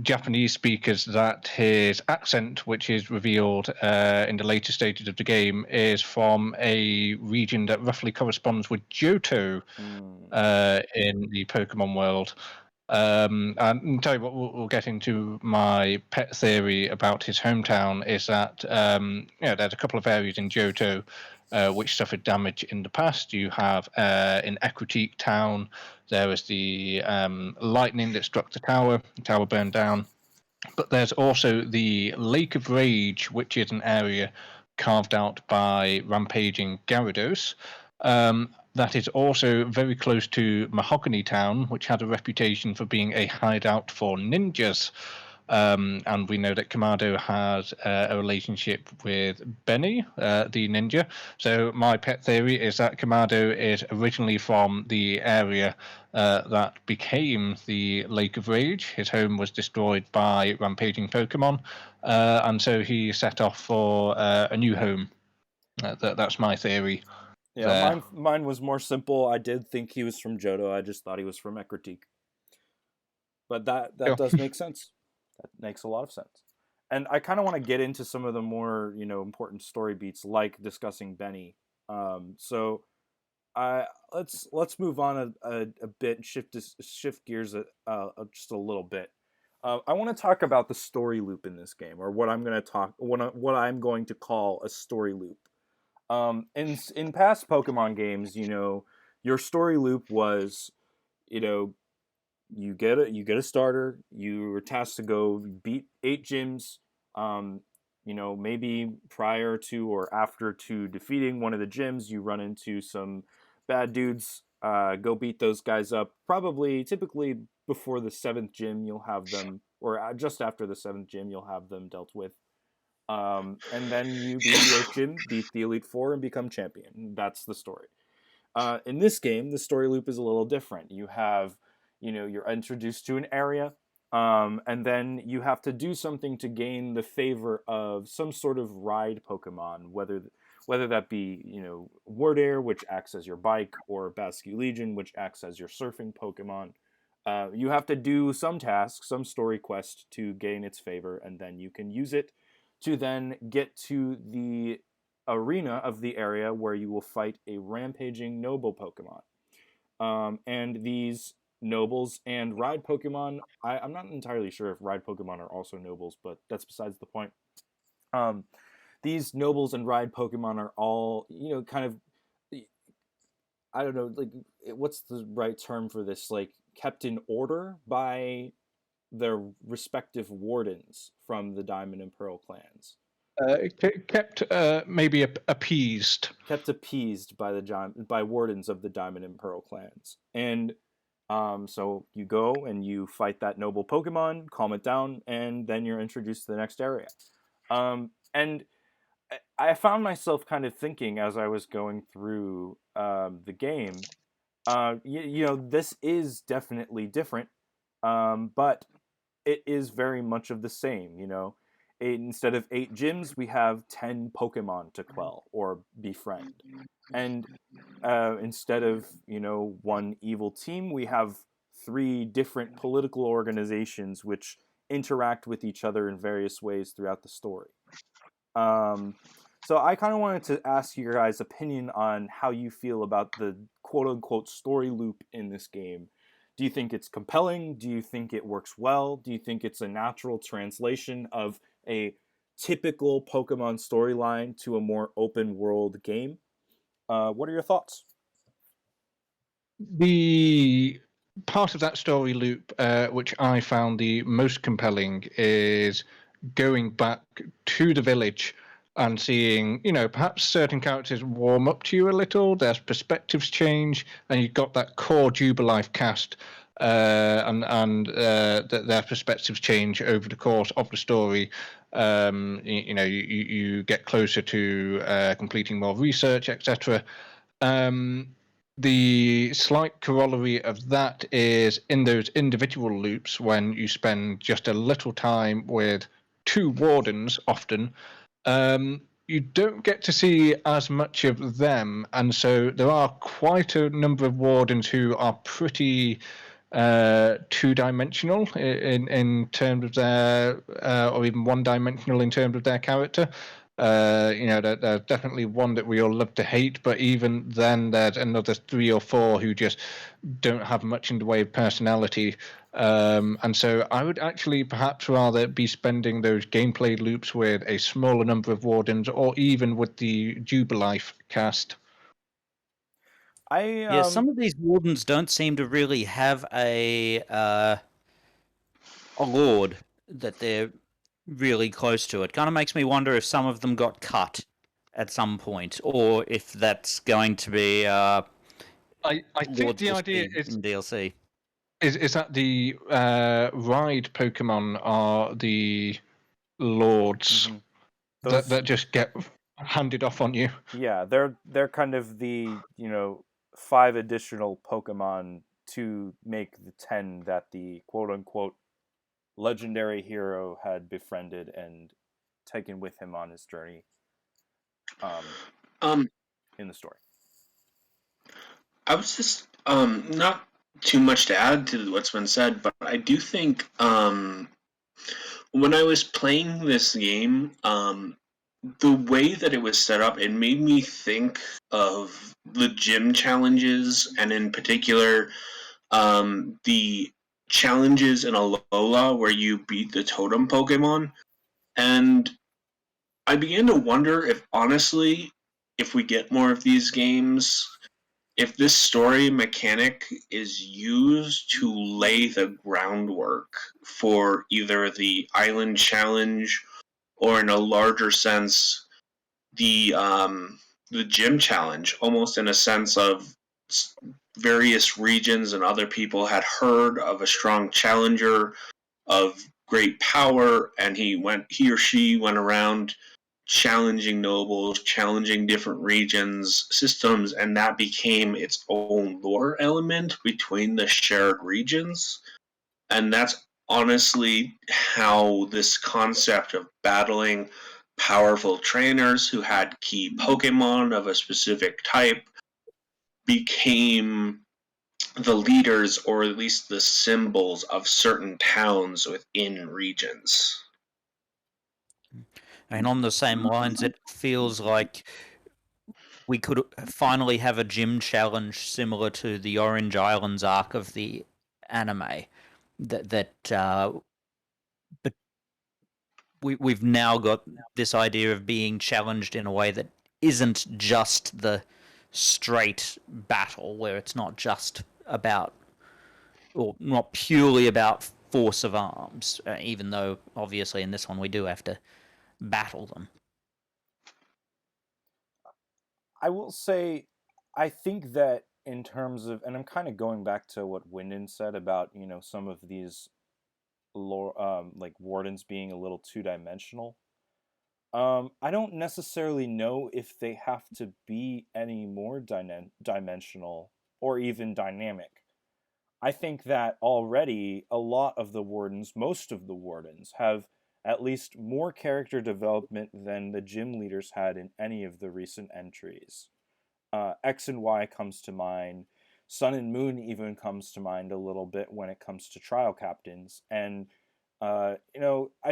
Japanese speakers that his accent, which is revealed in the later stages of the game, is from a region that roughly corresponds with Johto in the Pokemon world. And I'll tell you what, we'll get into my pet theory about his hometown is that there's a couple of areas in Johto which suffered damage in the past. You have in Equitique Town, there was the lightning that struck the tower burned down. But there's also the Lake of Rage, which is an area carved out by rampaging Gyarados. That is also very close to Mahogany Town, which had a reputation for being a hideout for ninjas. And we know that Kamado has a relationship with Benny, the ninja. So my pet theory is that Kamado is originally from the area that became the Lake of Rage. His home was destroyed by rampaging Pokemon, and so he set off for a new home. That's my theory. Yeah, mine was more simple. I did think he was from Johto. I just thought he was from Ecritique. But that does make sense. That makes a lot of sense. And I kind of want to get into some of the more important story beats, like discussing Benny. So let's move on a bit, shift gears just a little bit. I want to talk about the story loop in this game, or what I'm going to call a story loop. In past Pokemon games, your story loop was, you get a starter, you were tasked to go beat 8 gyms, maybe prior to or after to defeating one of the gyms, you run into some bad dudes, go beat those guys up. Typically before the 7th gym, you'll have them, or just after the 7th gym, you'll have them dealt with. And then you beat the 8th gym, beat the Elite Four, and become champion. That's the story. In this game, the story loop is a little different. You have, you're introduced to an area, and then you have to do something to gain the favor of some sort of ride Pokemon, whether that be, Wardair, which acts as your bike, or Basculegion, which acts as your surfing Pokemon. You have to do some task, some story quest to gain its favor, and then you can use it to then get to the arena of the area where you will fight a rampaging noble Pokemon. And these nobles and ride Pokemon, I'm not entirely sure if ride Pokemon are also nobles, but that's besides the point. These nobles and ride Pokemon are all, kind of, I don't know, like, what's the right term for this? Like, kept in order by their respective wardens from the Diamond and Pearl clans. Kept maybe appeased. Kept appeased by wardens of the Diamond and Pearl clans. And so you go and you fight that noble Pokemon, calm it down, and then you're introduced to the next area. And I found myself kind of thinking as I was going through the game, this is definitely different, but it is very much of the same. Instead of 8 gyms, we have 10 Pokemon to quell or befriend, and instead of 1 evil team, we have 3 different political organizations which interact with each other in various ways throughout the story. So I kind of wanted to ask your guys' opinion on how you feel about the quote-unquote story loop in this game. Do you think it's compelling? Do you think it works well? Do you think it's a natural translation of a typical Pokemon storyline to a more open-world game? What are your thoughts? The part of that story loop which I found the most compelling is going back to the village and seeing, perhaps certain characters warm up to you a little, their perspectives change, and you've got that core Jubilife cast, and their perspectives change over the course of the story. You get closer to completing more research, etc. The slight corollary of that is in those individual loops when you spend just a little time with 2 wardens often, you don't get to see as much of them, and so there are quite a number of wardens who are pretty two-dimensional in terms of their, or even one-dimensional in terms of their character. There's definitely one that we all love to hate, but even then there's another 3 or 4 who just don't have much in the way of personality. And so I would actually perhaps rather be spending those gameplay loops with a smaller number of wardens, or even with the Jubilife cast. Yeah, some of these wardens don't seem to really have a lord that they're really close to. It kind of makes me wonder if some of them got cut at some point, or if that's going to be I think the idea in DLC. is that the ride Pokemon are the lords that just get handed off on you. Yeah, they're kind of the 5 additional Pokemon to make the 10 that the quote unquote legendary hero had befriended and taken with him on his journey. In the story. I was just not too much to add to what's been said, but I do think when I was playing this game, the way that it was set up, it made me think of the gym challenges, and in particular, the challenges in Alola where you beat the totem Pokemon. And I began to wonder if, honestly, if we get more of these games, if this story mechanic is used to lay the groundwork for either the island challenge or, in a larger sense, the gym challenge, almost in a sense of various regions and other people had heard of a strong challenger of great power, and he or she went around challenging nobles, challenging different regions, systems, and that became its own lore element between the shared regions. And that's honestly how this concept of battling powerful trainers who had key Pokemon of a specific type became the leaders, or at least the symbols, of certain towns within regions. And on the same lines, it feels like we could finally have a gym challenge similar to the Orange Islands arc of the anime. But we've now got this idea of being challenged in a way that isn't just the straight battle, where it's not just about, or not purely about force of arms, even though obviously in this one we do have to battle them. I will say, I think that in terms of, and I'm kind of going back to what Wyndon said about some of these lore, like wardens being a little two-dimensional. I don't necessarily know if they have to be any more dimensional or even dynamic. I think that already a lot of the wardens, most of the wardens, have at least more character development than the gym leaders had in any of the recent entries. X and Y comes to mind. Sun and Moon even comes to mind a little bit when it comes to trial captains. And I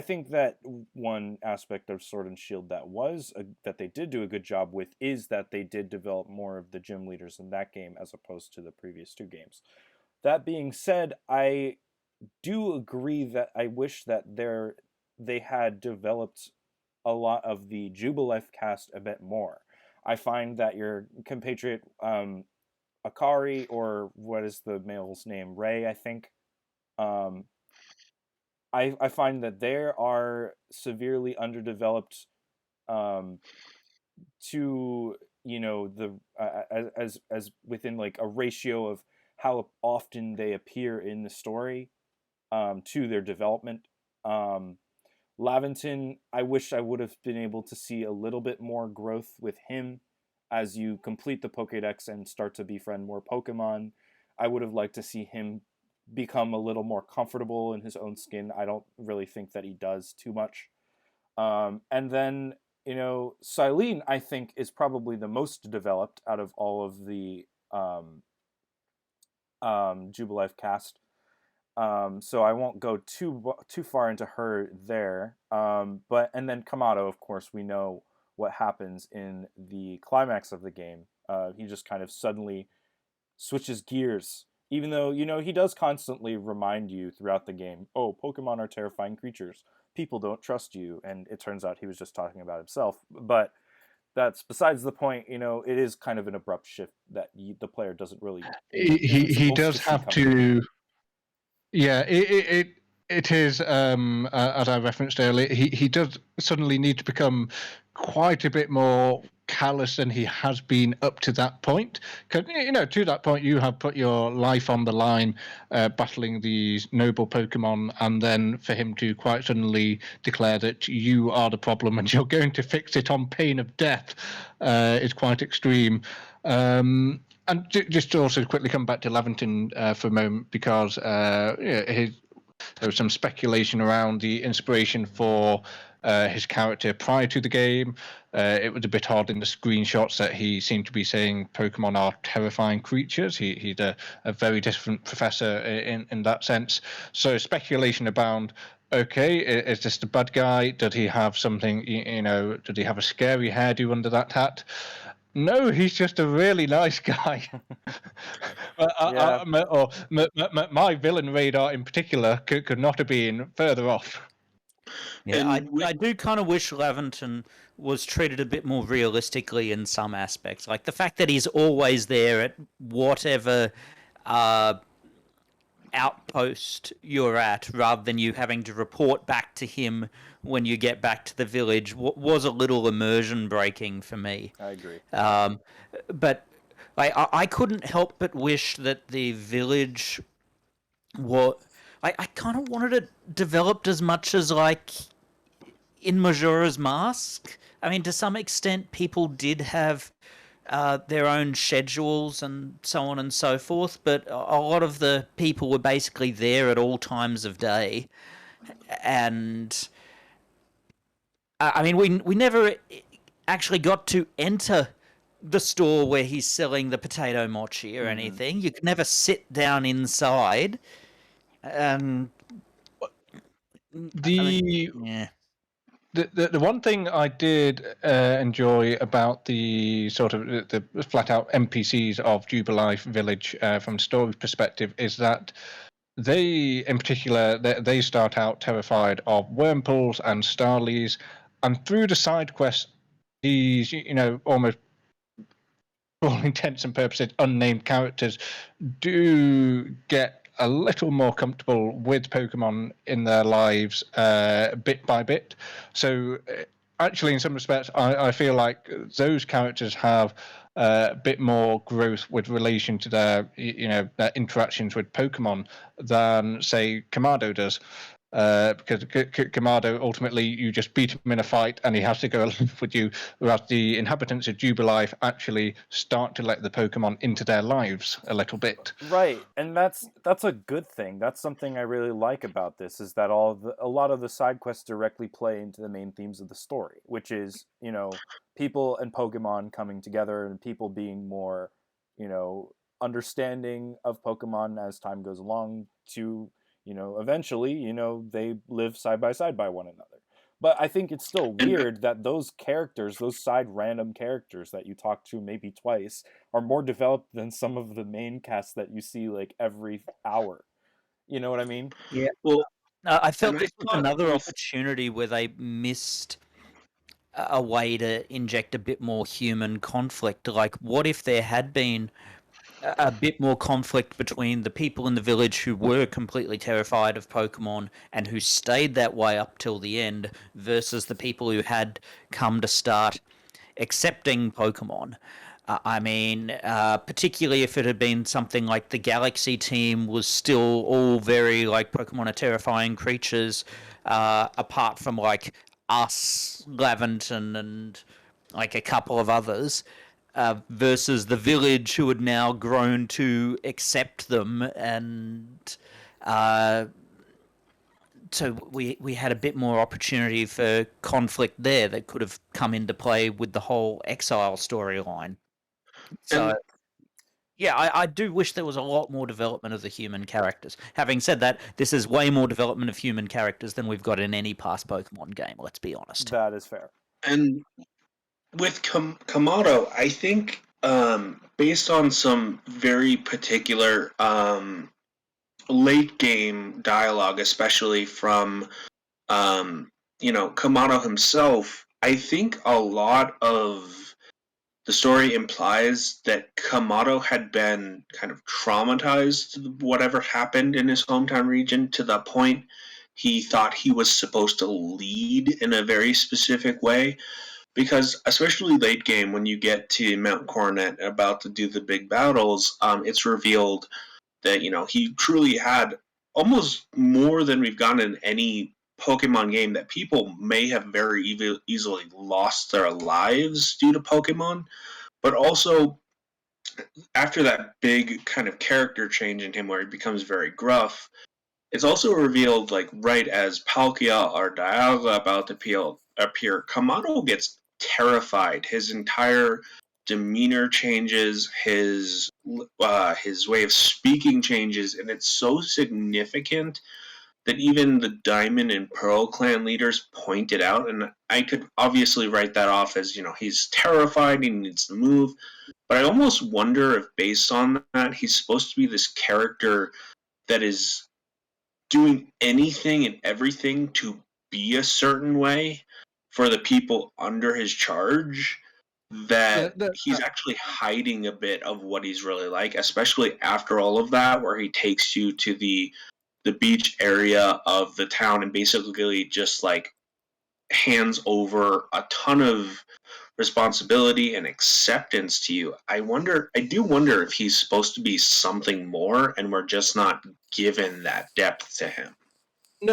think that one aspect of Sword and Shield that they did do a good job with is that they did develop more of the gym leaders in that game as opposed to the previous two games. That being said, I do agree that I wish that they had developed a lot of the Jubilife cast a bit more. I find that your compatriot Akari, or what is the male's name, Ray, I think. Um, I find that they are severely underdeveloped um, to the as within like a ratio of how often they appear in the story to their development. Um, Laventon, I wish I would have been able to see a little bit more growth with him as you complete the Pokédex and start to befriend more Pokemon. I would have liked to see him become a little more comfortable in his own skin. I don't really think that he does too much. And then, Silene, I think, is probably the most developed out of all of the Jubilife cast. So I won't go too far into her there. But and then Kamado, of course, we know what happens in the climax of the game. He just kind of suddenly switches gears, even though he does constantly remind you throughout the game, oh, Pokemon are terrifying creatures. People don't trust you, and it turns out he was just talking about himself. But that's besides the point. It is kind of an abrupt shift that the player doesn't really isn't He supposed does to see have coming. to. Yeah, it is, as I referenced earlier, he does suddenly need to become quite a bit more callous than he has been up to that point. Because, to that point, you have put your life on the line battling these noble Pokemon, and then for him to quite suddenly declare that you are the problem and you're going to fix it on pain of death is quite extreme. And just to also quickly come back to Laventon for a moment, because there was some speculation around the inspiration for his character prior to the game. It was a bit odd in the screenshots that he seemed to be saying Pokemon are terrifying creatures. He's a very different professor in that sense. So speculation abound. Okay, is this the bad guy? Did he have something, did he have a scary hairdo under that hat? No, he's just a really nice guy. Yeah. My villain radar in particular could not have been further off. Yeah, And I do kind of wish Laventon was treated a bit more realistically in some aspects. Like the fact that he's always there at whatever outpost you're at, rather than you having to report back to him when you get back to the village, was a little immersion breaking for me. I agree. But I couldn't help but wish that the village I kind of wanted it developed as much as like in Majora's Mask. I mean, to some extent, people did have their own schedules and so on and so forth, but a lot of the people were basically there at all times of day. And I mean, we never actually got to enter the store where he's selling the potato mochi or anything. You could never sit down inside. And yeah. The one thing I did enjoy about the sort of the flat out NPCs of Jubilife Village from story perspective is that they, in particular, they start out terrified of wormpools and starlies, and through the side quests, these almost for all intents and purposes unnamed characters do get a little more comfortable with Pokemon in their lives bit by bit. So actually, in some respects, I feel like those characters have a bit more growth with relation to their their interactions with Pokemon than say Kamado does. Because Kamado, ultimately, you just beat him in a fight and he has to go along with you, whereas the inhabitants of Jubilife actually start to let the Pokemon into their lives a little bit. Right, and that's a good thing. That's something I really like about this is that a lot of the side quests directly play into the main themes of the story, which is people and Pokemon coming together and people being more understanding of Pokemon as time goes along to, eventually, they live side by one another. But I think it's still weird that those characters, those side random characters that you talk to maybe twice, are more developed than some of the main cast that you see like every hour. You know what I mean? Yeah. Well, I felt and I this was thought another with opportunity where they missed a way to inject a bit more human conflict. Like, what if there had been a bit more conflict between the people in the village who were completely terrified of Pokemon and who stayed that way up till the end versus the people who had come to start accepting Pokemon. I mean, particularly if it had been something like the Galaxy team was still all very like Pokemon are terrifying creatures, apart from like us, Laventon, and like a couple of others, versus the village who had now grown to accept them, and so we had a bit more opportunity for conflict there that could have come into play with the whole exile storyline. So and yeah, I do wish there was a lot more development of the human characters. Having said that, this is way more development of human characters than we've got in any past Pokemon game, let's be honest. That is fair. and with Kamado, I think based on some very particular late game dialogue, especially from Kamado himself, I think a lot of the story implies that Kamado had been kind of traumatized whatever happened in his hometown region to the point he thought he was supposed to lead in a very specific way. Because especially late game, when you get to Mount Coronet about to do the big battles, it's revealed that he truly had almost more than we've gotten in any Pokemon game, that people may have very easily lost their lives due to Pokemon. But also, after that big kind of character change in him where he becomes very gruff, it's also revealed, like, right as Palkia or Dialga about to appear, Kamado gets terrified. His entire demeanor changes, his way of speaking changes, and it's so significant that even the Diamond and Pearl clan leaders point it out. And I could obviously write that off as, he's terrified, he needs to move. But I almost wonder if, based on that, he's supposed to be this character that is doing anything and everything to be a certain way for the people under his charge, that he's actually hiding a bit of what he's really like, especially after all of that, where he takes you to the beach area of the town and basically just like hands over a ton of responsibility and acceptance to you. I do wonder if he's supposed to be something more and we're just not given that depth to him.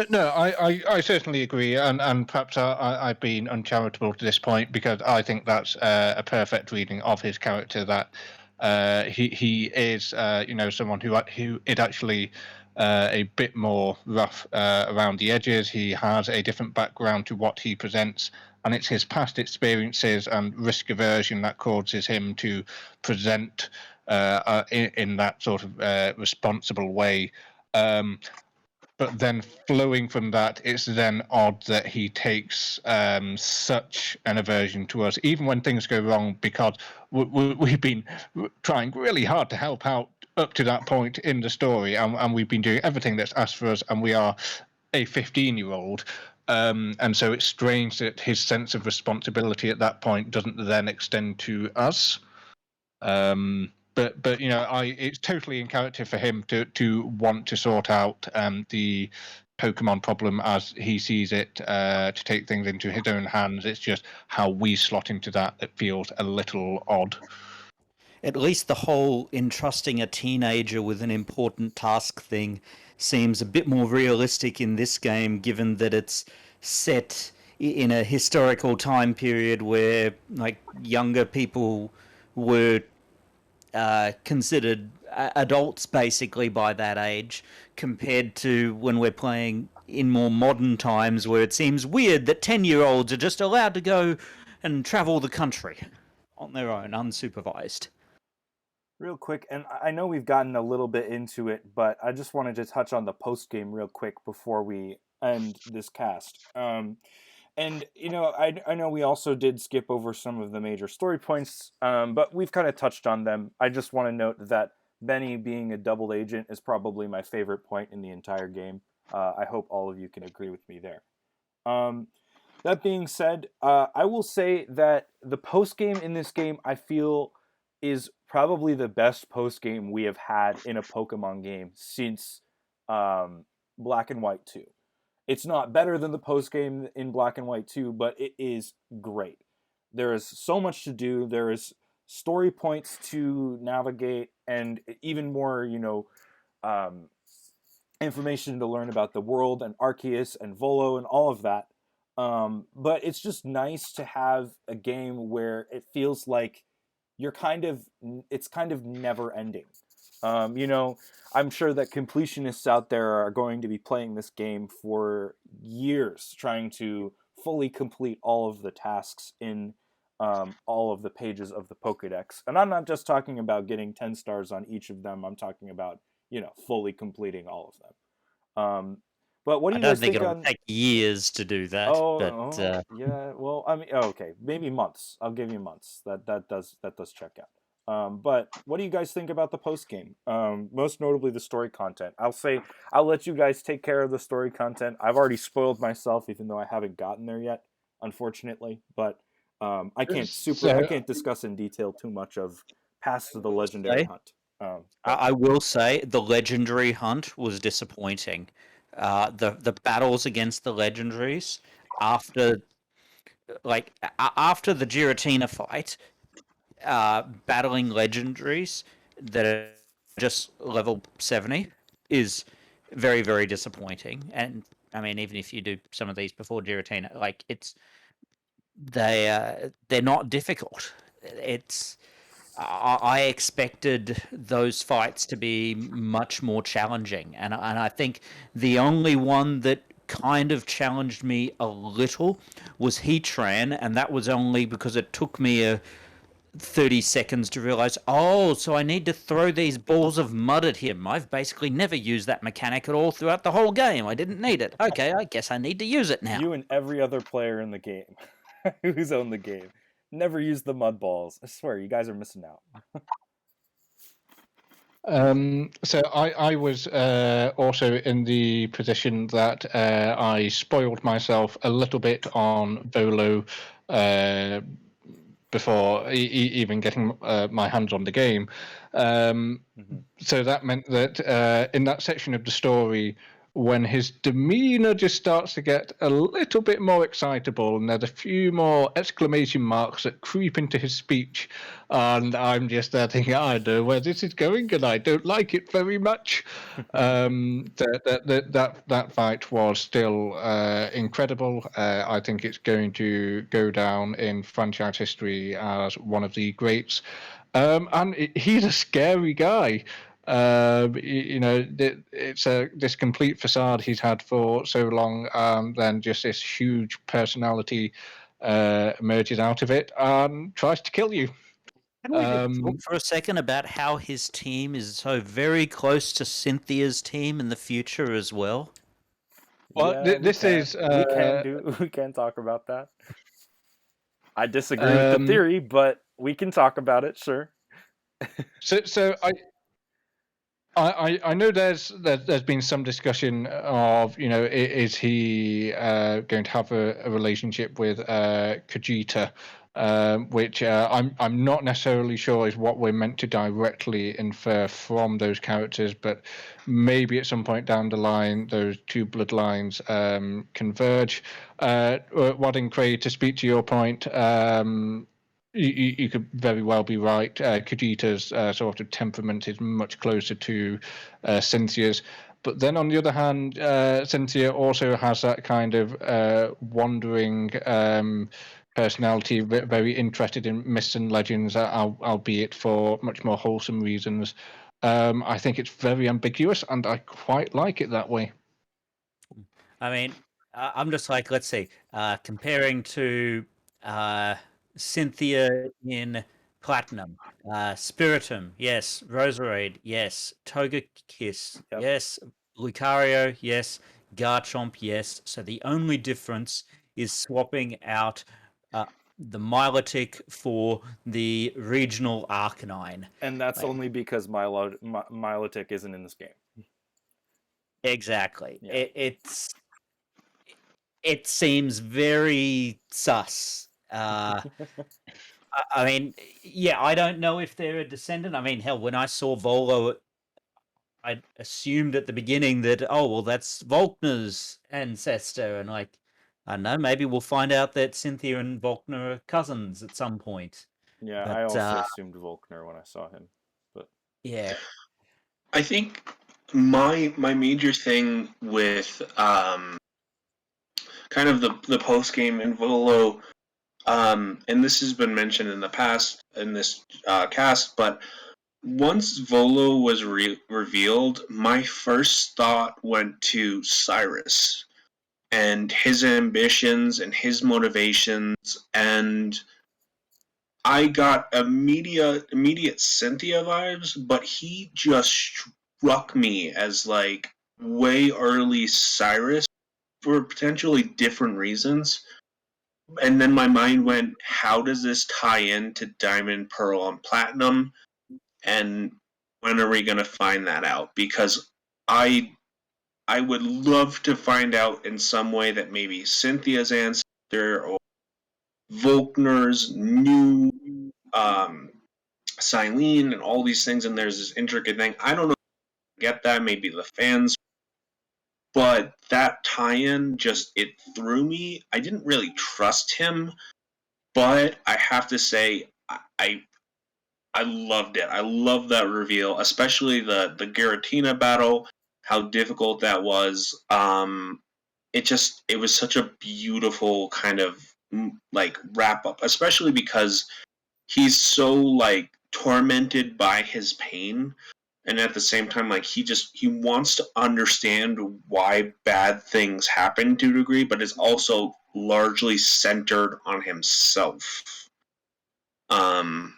No, I certainly agree, and perhaps I've been uncharitable to this point, because I think that's a perfect reading of his character, that he is someone who is actually a bit more rough around the edges. He has a different background to what he presents, and it's his past experiences and risk aversion that causes him to present in that sort of responsible way. But then flowing from that, it's then odd that he takes such an aversion to us, even when things go wrong, because we've been trying really hard to help out up to that point in the story, and we've been doing everything that's asked for us, and we are a 15-year-old. And so it's strange that his sense of responsibility at that point doesn't then extend to us. But it's totally in character for him to want to sort out the Pokemon problem as he sees it, to take things into his own hands. It's just how we slot into that feels a little odd. At least the whole entrusting a teenager with an important task thing seems a bit more realistic in this game, given that it's set in a historical time period where like younger people were considered adults basically by that age, compared to when we're playing in more modern times where it seems weird that 10-year-olds are just allowed to go and travel the country on their own, unsupervised. Real quick, and I know we've gotten a little bit into it, but I just wanted to touch on the post game real quick before we end this cast. And I know we also did skip over some of the major story points, but we've kind of touched on them. I just want to note that Benny being a double agent is probably my favorite point in the entire game. I hope all of you can agree with me there. Um, that being said, I will say that the post game in this game I feel is probably the best post game we have had in a Pokemon game since Black and White 2. It's not better than the post game in Black and White 2, but it is great. There is so much to do. There is story points to navigate, and even more, um, information to learn about the world and Arceus and Volo and all of that. But it's just nice to have a game where it feels like it's kind of never ending. I'm sure that completionists out there are going to be playing this game for years, trying to fully complete all of the tasks in all of the pages of the Pokedex. And I'm not just talking about getting 10 stars on each of them. I'm talking about, fully completing all of them. But what do I you don't guys think think it'll on? take years to do that, but Yeah. Well, I mean, okay, maybe months. I'll give you months. That does check out. But what do you guys think about the post game? Most notably the story content. I'll let you guys take care of the story content. I've already spoiled myself, even though I haven't gotten there yet, unfortunately. But I So can't discuss in detail too much of past the legendary say, hunt. I will say the legendary hunt was disappointing. The battles against the legendaries after after the Giratina fight, battling legendaries that are just level 70 is very, very disappointing. And I mean, even if you do some of these before Giratina, they're not difficult. It's I expected those fights to be much more challenging, and I think the only one that kind of challenged me a little was Heatran, and that was only because it took me a 30 seconds to realize, oh, so I need to throw these balls of mud at him. I've basically never used that mechanic at all throughout the whole game. I didn't need it. Okay, I guess I need to use it now. You and every other player in the game who's owned the game never used the mud balls. I swear, you guys are missing out. So I was also in the position that I spoiled myself a little bit on Volo before even getting my hands on the game. So that meant that in that section of the story, when his demeanor just starts to get a little bit more excitable and there's a few more exclamation marks that creep into his speech, and I'm just there thinking, I know where this is going and I don't like it very much. That fight was still incredible. I think it's going to go down in franchise history as one of the greats. And he's a scary guy. It's this complete facade he's had for so long, then just this huge personality emerges out of it and tries to kill you. Can we just talk for a second about how his team is so very close to Cynthia's team in the future as well? Well, Yeah, this is we can talk about that. I disagree with the theory, but we can talk about it, sure. So I know there's been some discussion of, is he going to have a relationship with Kajita, which I'm not necessarily sure is what we're meant to directly infer from those characters, but maybe at some point down the line those two bloodlines converge. Wadding Cray, to speak to your point, you could very well be right. Kajita's sort of temperament is much closer to Cynthia's. But then on the other hand, Cynthia also has that kind of wandering personality, very interested in myths and legends, albeit for much more wholesome reasons. I think it's very ambiguous, and I quite like it that way. I mean, I'm just like, let's see, comparing to Cynthia in Platinum, Spiritomb, yes. Roserade, yes. Togekiss, Yep. yes. Lucario, yes. Garchomp, yes. So the only difference is swapping out the Milotic for the regional Arcanine. And that's Like, only because Milotic isn't in this game. exactly. Yeah. It seems very sus. I mean, yeah, I don't know if they're a descendant. I mean, hell, when I saw Volo, I assumed at the beginning that, oh, well, that's Volkner's ancestor, and like, I don't know, maybe we'll find out that Cynthia and Volkner are cousins at some point. Yeah, I But also assumed Volkner when I saw him. But yeah, I think my major thing with kind of the post game in Volo, and this has been mentioned in the past in this cast, but once Volo was revealed, my first thought went to Cyrus and his ambitions and his motivations, and I got immediate Cynthia vibes, but he just struck me as like way early Cyrus for potentially different reasons. And then my mind went, how does this tie into Diamond, Pearl, and Platinum? And when are we going to find that out? Because I I would love to find out in some way that maybe Cynthia's ancestor or Volkner's new um, Silene and all these things, and there's this intricate thing. I don't know if I get that, maybe the fans, but that tie-in just it threw me. I didn't really trust him, but I have to say I loved it. I love that reveal, especially the Giratina battle, how difficult that was. It was such a beautiful kind of like wrap up, especially because he's so like tormented by his pain, and at the same time like he wants to understand why bad things happen to a degree, but is also largely centered on himself. um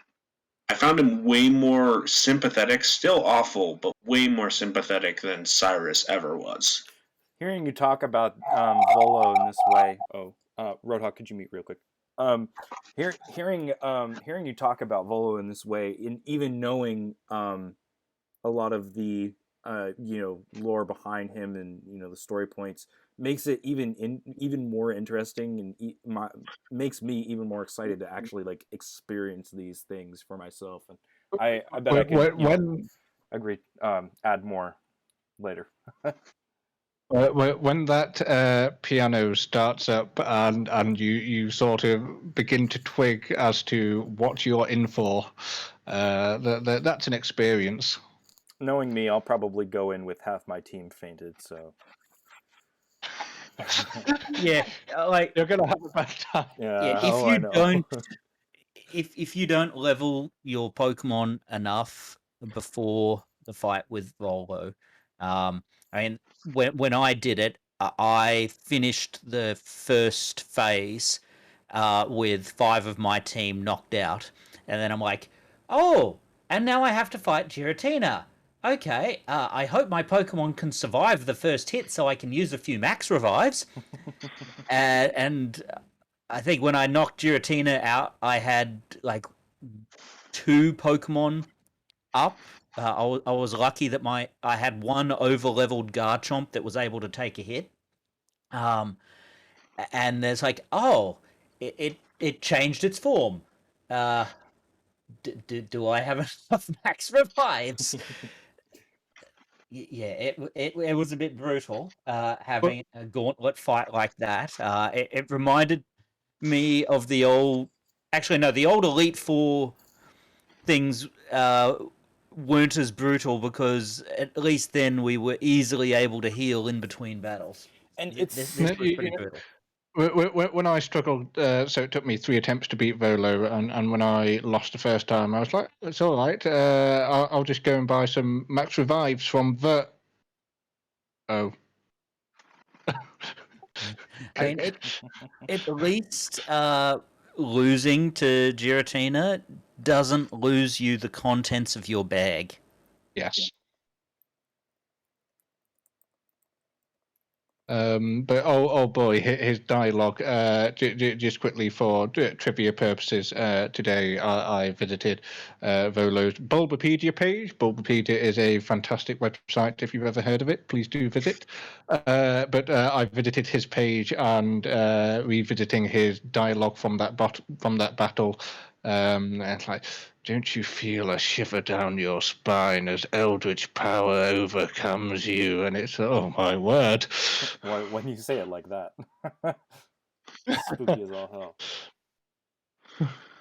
I found him way more sympathetic, still awful, but way more sympathetic than Cyrus ever was. hearing you talk about Volo in this way, Roadhog, could you mute real quick? Um, hearing you talk about Volo in this way, and even knowing a lot of the lore behind him and the story points makes it even more interesting and makes me even more excited to actually like experience these things for myself. And I bet I can When agree add more later. when that piano starts up and you sort of begin to twig as to what you're in for, that's an experience. Knowing me, I'll probably go in with half my team fainted. So yeah, like You're gonna have a bad time. yeah, if I you know. don't if you don't level your Pokemon enough before the fight with Volvo, I mean, when I did it, I finished the first phase with 5 of my team knocked out, and then I'm like, oh, and now I have to fight Giratina. Okay, I hope my Pokemon can survive the first hit so I can use a few max revives. And I think when I knocked Giratina out, I had like 2 Pokemon up. I was lucky that I had one over leveled Garchomp that was able to take a hit. Um, and there's like, oh, it changed its form. Uh, do I have enough max revives? Yeah, it was a bit brutal But having a gauntlet fight like that. It reminded me of the old. Actually, no, the old Elite Four things weren't as brutal because at least then we were easily able to heal in between battles. And This was pretty brutal. when I struggled, so it took me 3 attempts to beat Volo, and when I lost the first time, I was like, "It's all right. I'll just go and buy some max revives from the." Oh, I mean, it at least losing to Giratina doesn't lose you the contents of your bag. Yes. But oh boy, his dialogue. Just quickly for trivia purposes, today I visited Volo's Bulbapedia page. Bulbapedia is a fantastic website. If you've ever heard of it, please do visit. But I visited his page and revisiting his dialogue from that battle. And it's like, don't you feel a shiver down your spine as eldritch power overcomes you? And it's, oh my word. Why, when you say it like that, spooky as all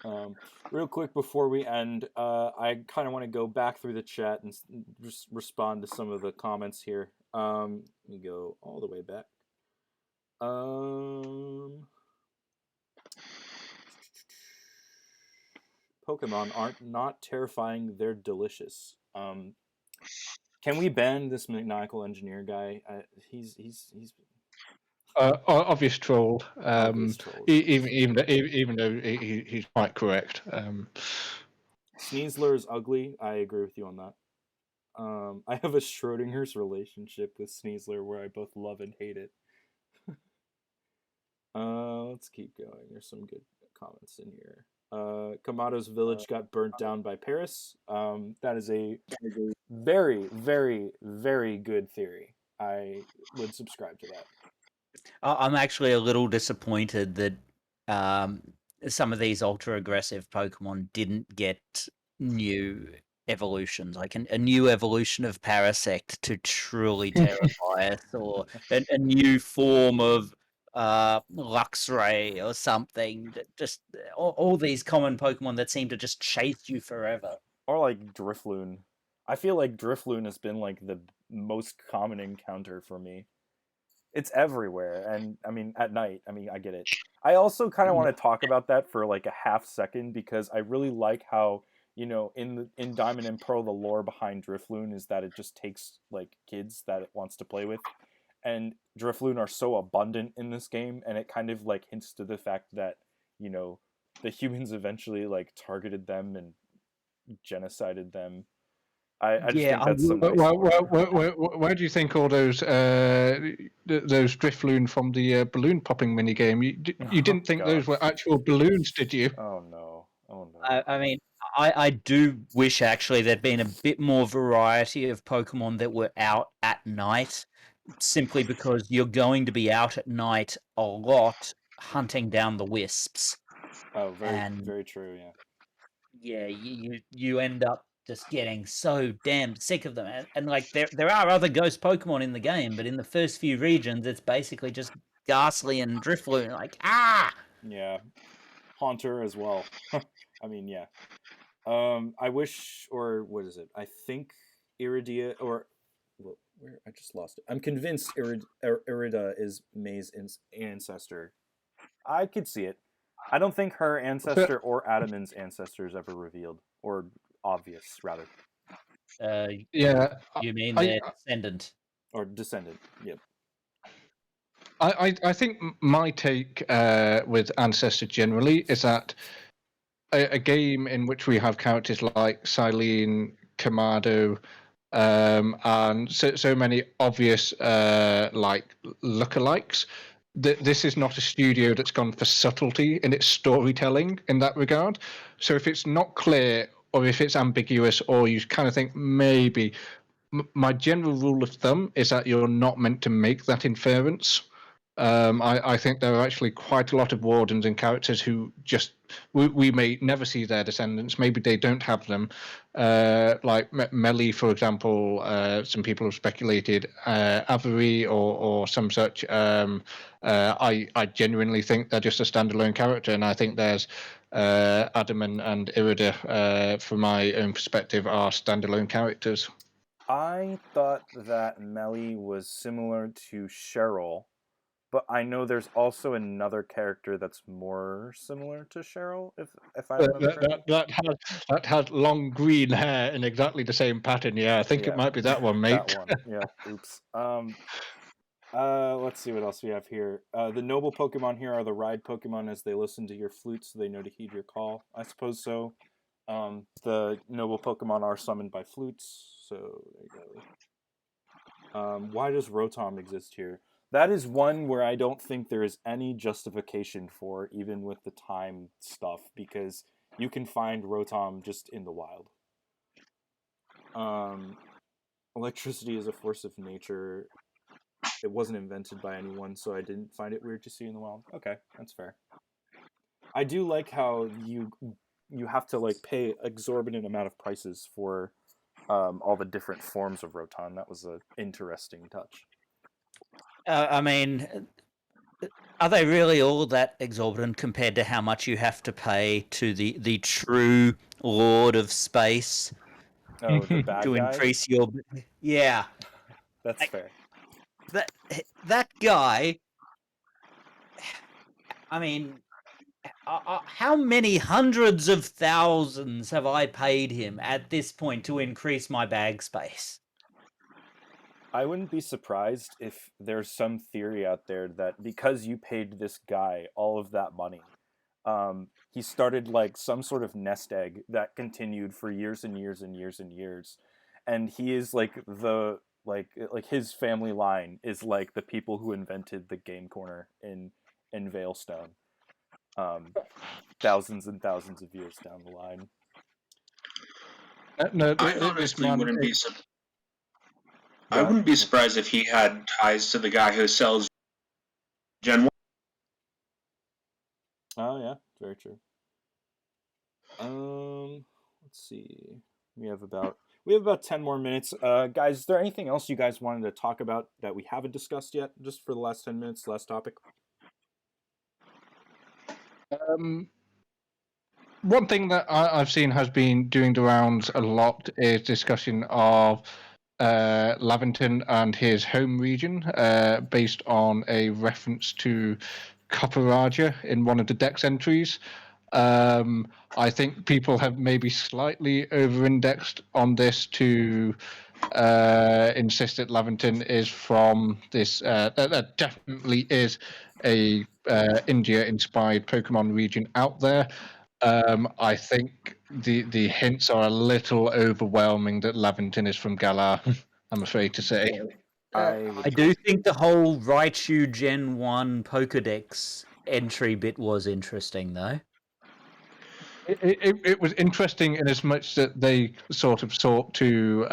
hell. Real quick before we end, I kind of want to go back through the chat and just respond to some of the comments here. Let me go all the way back. Pokemon aren't not terrifying; they're delicious. Can we ban this maniacal engineer guy? He's Obvious troll. obvious troll. Even though he's quite correct. Sneasler is ugly. I agree with you on that. I have a Schrodinger's relationship with Sneasler where I both love and hate it. Let's keep going. There's some good comments in here. Kamado's village got burnt down by Paris. That is a very, very, very good theory. I would subscribe to that. I'm actually a little disappointed that some of these ultra aggressive Pokemon didn't get new evolutions, like a new evolution of Parasect to truly terrify us, or a new form of Luxray or something. Just all these common Pokemon that seem to just chase you forever. Or like Drifloon. I feel like Drifloon has been like the most common encounter for me. It's everywhere, and I mean at night. I mean I get it. I also kind of want to talk about that for like a half second because I really like how in Diamond and Pearl the lore behind Drifloon is that it just takes like kids that it wants to play with, and Drifloon are so abundant in this game, and it kind of like hints to the fact that the humans eventually like targeted them and genocided them. I just Yeah, think that's some nice lore. Where do you think all those Drifloon from the balloon popping minigame? You didn't think those were actual balloons, did you? Oh no! Oh no! I mean, I do wish actually there'd been a bit more variety of Pokemon that were out at night, simply because you're going to be out at night a lot hunting down the wisps, Oh, very and very true. Yeah. yeah, you end up just getting so damn sick of them, and like there are other ghost Pokemon in the game, but in the first few regions, it's basically just Ghastly and Drifloon, like Yeah. Haunter as well. I mean, yeah. I wish, or what is it? I think Iridia, or where I just lost it. I'm convinced Irida is May's ancestor. I could see it. I don't think her ancestor or Adaman's ancestor is ever revealed or obvious, rather, Yeah, you mean I their descendant? or descendant. Yep. I think my take with Ancestor generally is that a game in which we have characters like Silene, Kamado, and so many obvious like lookalikes. This is not a studio that's gone for subtlety in its storytelling in that regard. So if it's not clear or if it's ambiguous or you kind of think maybe, my general rule of thumb is that you're not meant to make that inference. I think there are actually quite a lot of wardens and characters who just we may never see their descendants. Maybe they don't have them. Like Melly, for example, some people have speculated Avery or some such. I genuinely think they're just a standalone character, and I think there's Adam and Irida, from my own perspective, are standalone characters. I thought that Melly was similar to Cheryl, but I know there's also another character that's more similar to Cheryl, if I remember correctly. That has long green hair in exactly the same pattern. Yeah, I think it might be that one, mate. That one. Yeah. Oops. Let's see what else we have here. The noble Pokemon here are the ride Pokemon as they listen to your flute, so they know to heed your call. I suppose so. The noble Pokemon are summoned by flutes, so there you go. Why does Rotom exist here? That is one where I don't think there is any justification for, even with the time stuff, because you can find Rotom just in the wild. Electricity is a force of nature. It wasn't invented by anyone, so I didn't find it weird to see in the wild. Okay, that's fair. I do like how you have to like pay exorbitant amount of prices for all the different forms of Rotom. That was an interesting touch. I mean, are they really all that exorbitant compared to how much you have to pay to the true Lord of Space Oh, the bad to guy? increase your? Yeah, That's like, fair. that guy. I mean, how many hundreds of thousands have I paid him at this point to increase my bag space? I wouldn't be surprised if there's some theory out there that because you paid this guy all of that money, he started like some sort of nest egg that continued for years and years and years and years, and he is like the like his family line is like the people who invented the game corner in Veilstone, thousands and thousands of years down the line. No, I this honestly man. wouldn't be. Go I ahead. wouldn't be surprised if he had ties to the guy who sells Gen 1. Oh yeah, very true. Let's see. We have about 10 more minutes. Guys, is there anything else you guys wanted to talk about that we haven't discussed yet? Just for the last 10 minutes, last topic. One thing that I've seen has been doing the rounds a lot is discussion of Lavington and his home region, based on a reference to Copper in one of the Dex entries. I think people have maybe slightly over-indexed on this to insist that Lavington is from this. That definitely is a India-inspired Pokemon region out there. I think the hints are a little overwhelming that Lavington is from Galar. I'm afraid to say. I would I do think the whole Raichu Gen 1 Pokedex entry bit was interesting, though. It was interesting in as much that they sort of sought to,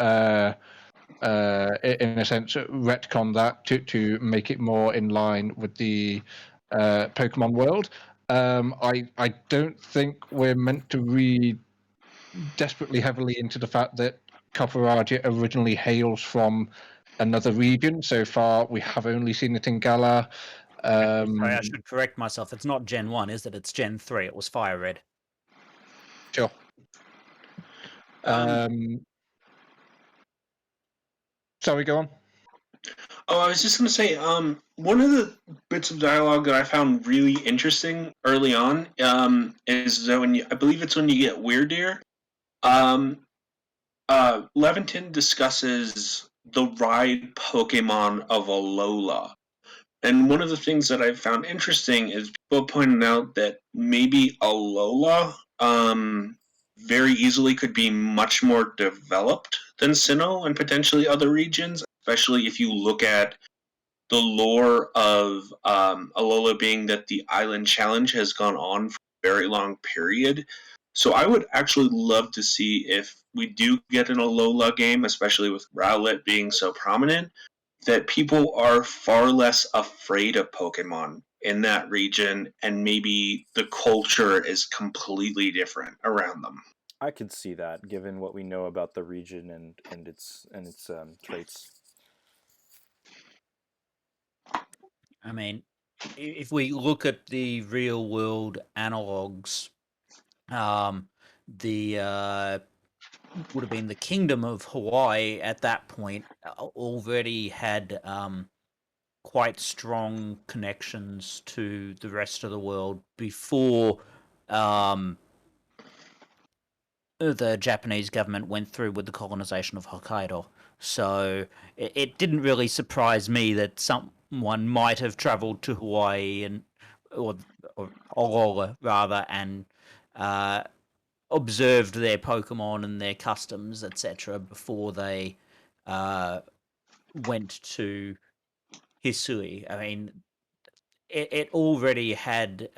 in a sense, retcon that to make it more in line with the Pokemon world. I don't think we're meant to read desperately heavily into the fact that Copperajah originally hails from another region. So far, we have only seen it in Galar. Sorry, I should correct myself. It's not Gen 1, is it? It's Gen 3. It was Fire Red. Sure. Sorry, go on. Oh, I was just going to say, one of the bits of dialogue that I found really interesting early on is that I believe it's when you get Weirdeer, Leventon discusses the ride Pokemon of Alola. And one of the things that I found interesting is people pointed out that maybe Alola very easily could be much more developed than Sinnoh and potentially other regions, especially if you look at the lore of Alola being that the Island Challenge has gone on for a very long period. So I would actually love to see if we do get an Alola game, especially with Rowlet being so prominent, that people are far less afraid of Pokemon in that region, and maybe the culture is completely different around them. I could see that, given what we know about the region and its traits. I mean, if we look at the real world analogs, the would have been the Kingdom of Hawaii at that point already had quite strong connections to the rest of the world before the Japanese government went through with the colonization of Hokkaido. So it didn't really surprise me that someone might have traveled to Hawaii or Olola rather, and observed their Pokemon and their customs, etc., before they went to Hisui. I mean, it already had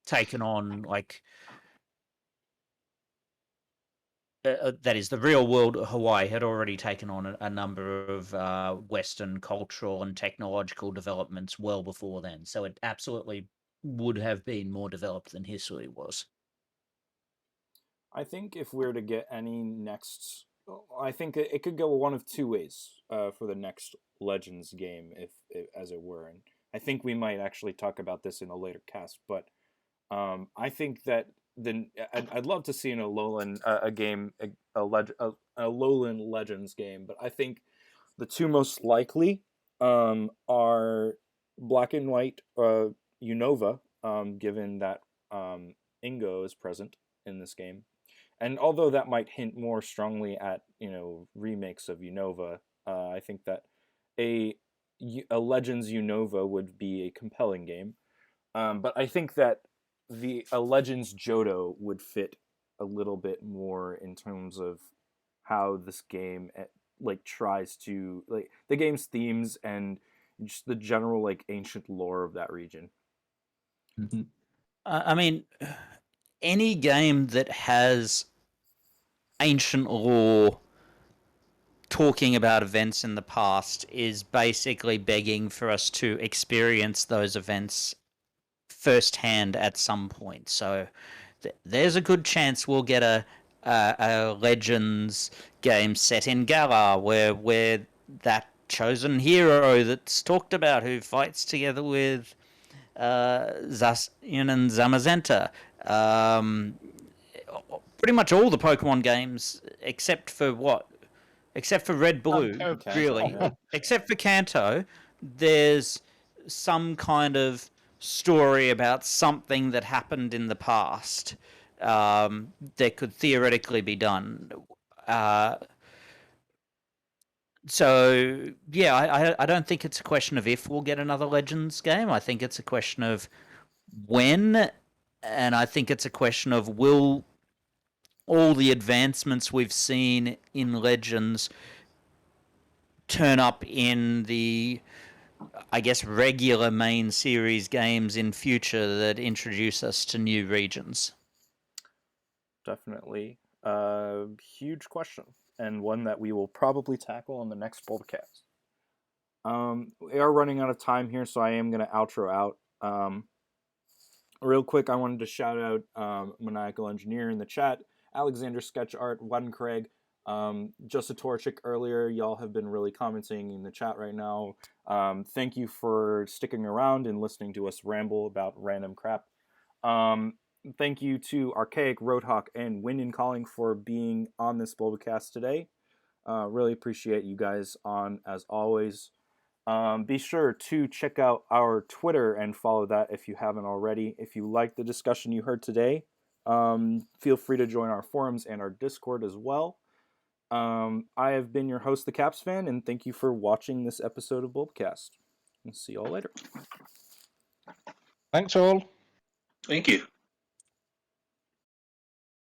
taken on like that is, the real world of Hawaii had already taken on a number of Western cultural and technological developments well before then. So it absolutely would have been more developed than Hisui was. I think if we're to get any next, I think it could go one of two ways for the next Legends game, if as it were. And I think we might actually talk about this in a later cast. But I think that I'd love to see in Alolan a game a Alolan Legends game. But I think the two most likely are Black and White Unova, given that Ingo is present in this game. And although that might hint more strongly at remakes of Unova, I think that a a Legends Unova would be a compelling game. But I think that a Legends Johto would fit a little bit more in terms of how this game like tries to like the game's themes and just the general like ancient lore of that region. Mhm. I mean, any game that has ancient lore talking about events in the past is basically begging for us to experience those events firsthand at some point. So there's a good chance we'll get a Legends game set in Galar where that chosen hero that's talked about who fights together with Zacian and Zamazenta. Pretty much all the Pokemon games, except for what? Except for Red Blue, Kanto. really. Yeah. Except for Kanto, there's some kind of story about something that happened in the past that could theoretically be done. Uh, so yeah, I don't think it's a question of if we'll get another Legends game. I think it's a question of when, and I think it's a question of will all the advancements we've seen in Legends turn up in the, I guess, regular main series games in future that introduce us to new regions. Definitely a huge question, and one that we will probably tackle on the next Bulbacast. We are running out of time here, so I am going to outro out. Real quick, I wanted to shout out Maniacal Engineer in the chat, Alexander Sketch Art, One Craig, Just a Torchic earlier. Y'all have been really commenting in the chat right now. Thank you for sticking around and listening to us ramble about random crap. Thank you to Archaic, Roadhawk, and Wind and Calling for being on this Bulbacast today. Really appreciate you guys on as always. Be sure to check out our Twitter and follow that if you haven't already. If you like the discussion you heard today, feel free to join our forums and our Discord as well. I have been your host, the Caps Fan, and thank you for watching this episode of Bulbcast. And see y'all later. Thanks all. Thank you.